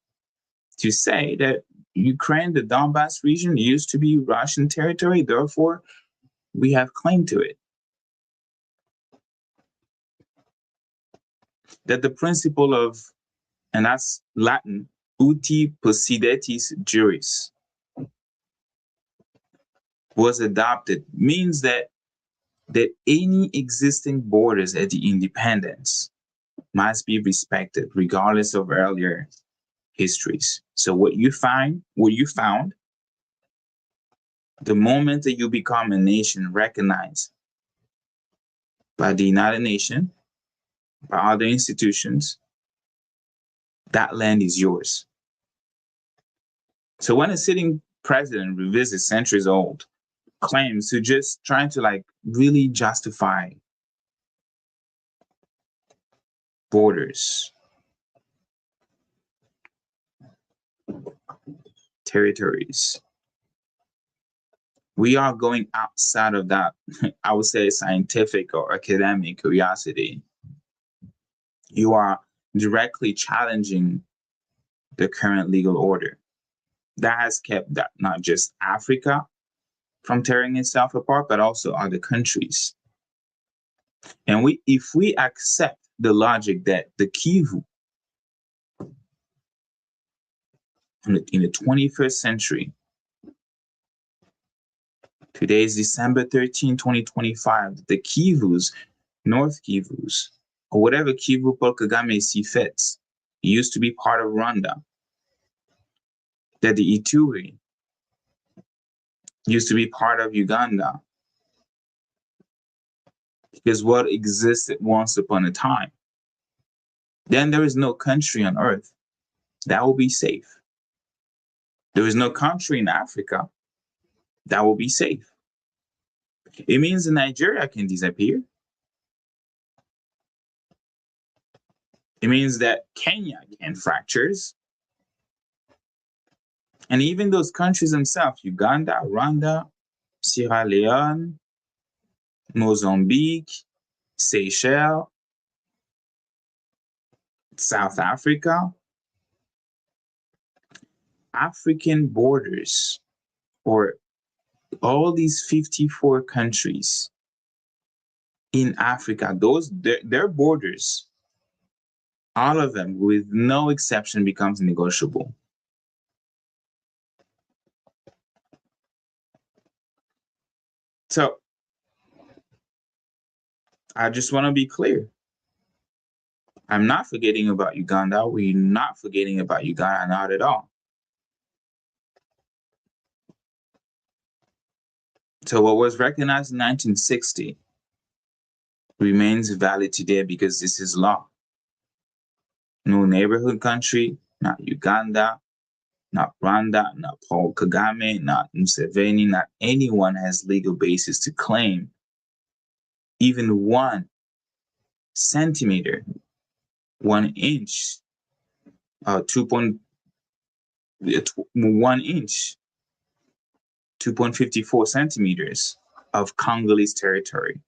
to say that Ukraine, the Donbass region, used to be Russian territory, therefore we have claim to it. That the principle of, and that's Latin, uti possidetis juris, was adopted, means that any existing borders at the independence must be respected regardless of earlier histories. So what you found, the moment that you become a nation recognized by the United Nations, by other institutions, that land is yours. So when a sitting president revisits centuries old claims to just trying to like really justify borders, territories, we are going outside of that, I would say, scientific or academic curiosity. You are directly challenging the current legal order that has kept that not just Africa from tearing itself apart, but also other countries. And if we accept the logic that the Kivu in the 21st century, today is December 13, 2025, the Kivus, North Kivus, or whatever Kivu Paul Kagame sees fit, used to be part of Rwanda. That the Ituri used to be part of Uganda. Because what existed once upon a time. Then there is no country on earth that will be safe. There is no country in Africa that will be safe. It means that Nigeria can disappear. It means that Kenya can fractures. And even those countries themselves, Uganda, Rwanda, Sierra Leone, Mozambique, Seychelles, South Africa, African borders, or all these 54 countries in Africa, their borders, all of them with no exception becomes negotiable. So I just want to be clear. I'm not forgetting about Uganda. We're not forgetting about Uganda, not at all. So what was recognized in 1960 remains valid today because this is law. No neighborhood country, not Uganda, not Rwanda, not Paul Kagame, not Museveni, not anyone has legal basis to claim even 1 centimeter, 1 inch, 1 inch, 2.54 centimeters of Congolese territory.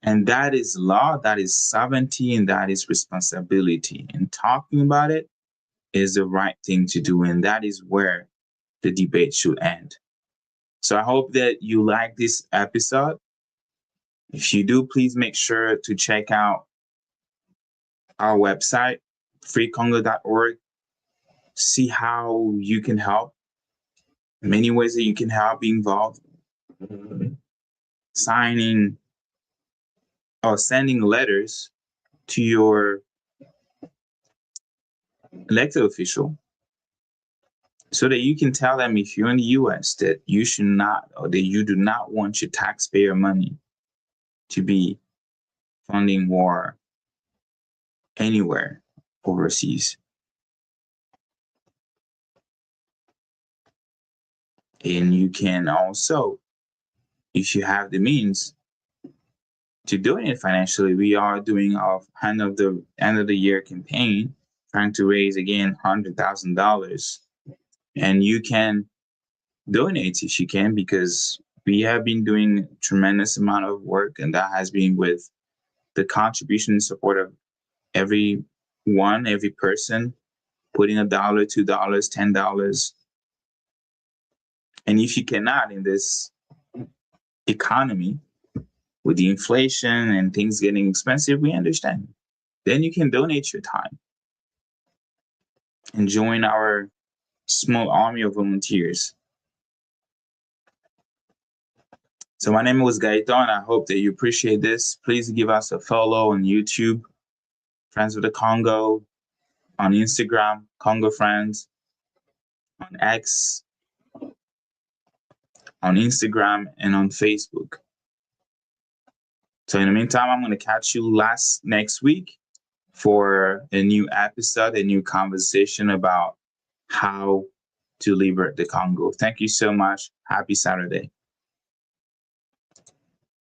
And that is law, that is sovereignty, and that is responsibility. And talking about it is the right thing to do. And that is where the debate should end. So I hope that you like this episode. If you do, please make sure to check out our website, freecongo.org. See how you can help. Many ways that you can help, be involved. Signing or sending letters to your elected official so that you can tell them, if you're in the US, that you should not, or that you do not want your taxpayer money to be funding war anywhere overseas. And you can also, if you have the means to donate financially, we are doing our end of the year campaign, trying to raise again $100,000. And you can donate if you can, because we have been doing a tremendous amount of work, and that has been with the contribution and support of every person putting $1, $2, $10. And if you cannot, in this economy with the inflation and things getting expensive, we understand. Then you can donate your time and join our small army of volunteers. So my name was Gaëtan. I hope that you appreciate this. Please give us a follow on YouTube, Friends with the Congo, on Instagram, Congo Friends, on X, on Instagram, and on Facebook. So in the meantime, I'm going to catch you next week for a new episode, a new conversation about how to liberate the Congo. Thank you so much. Happy Saturday.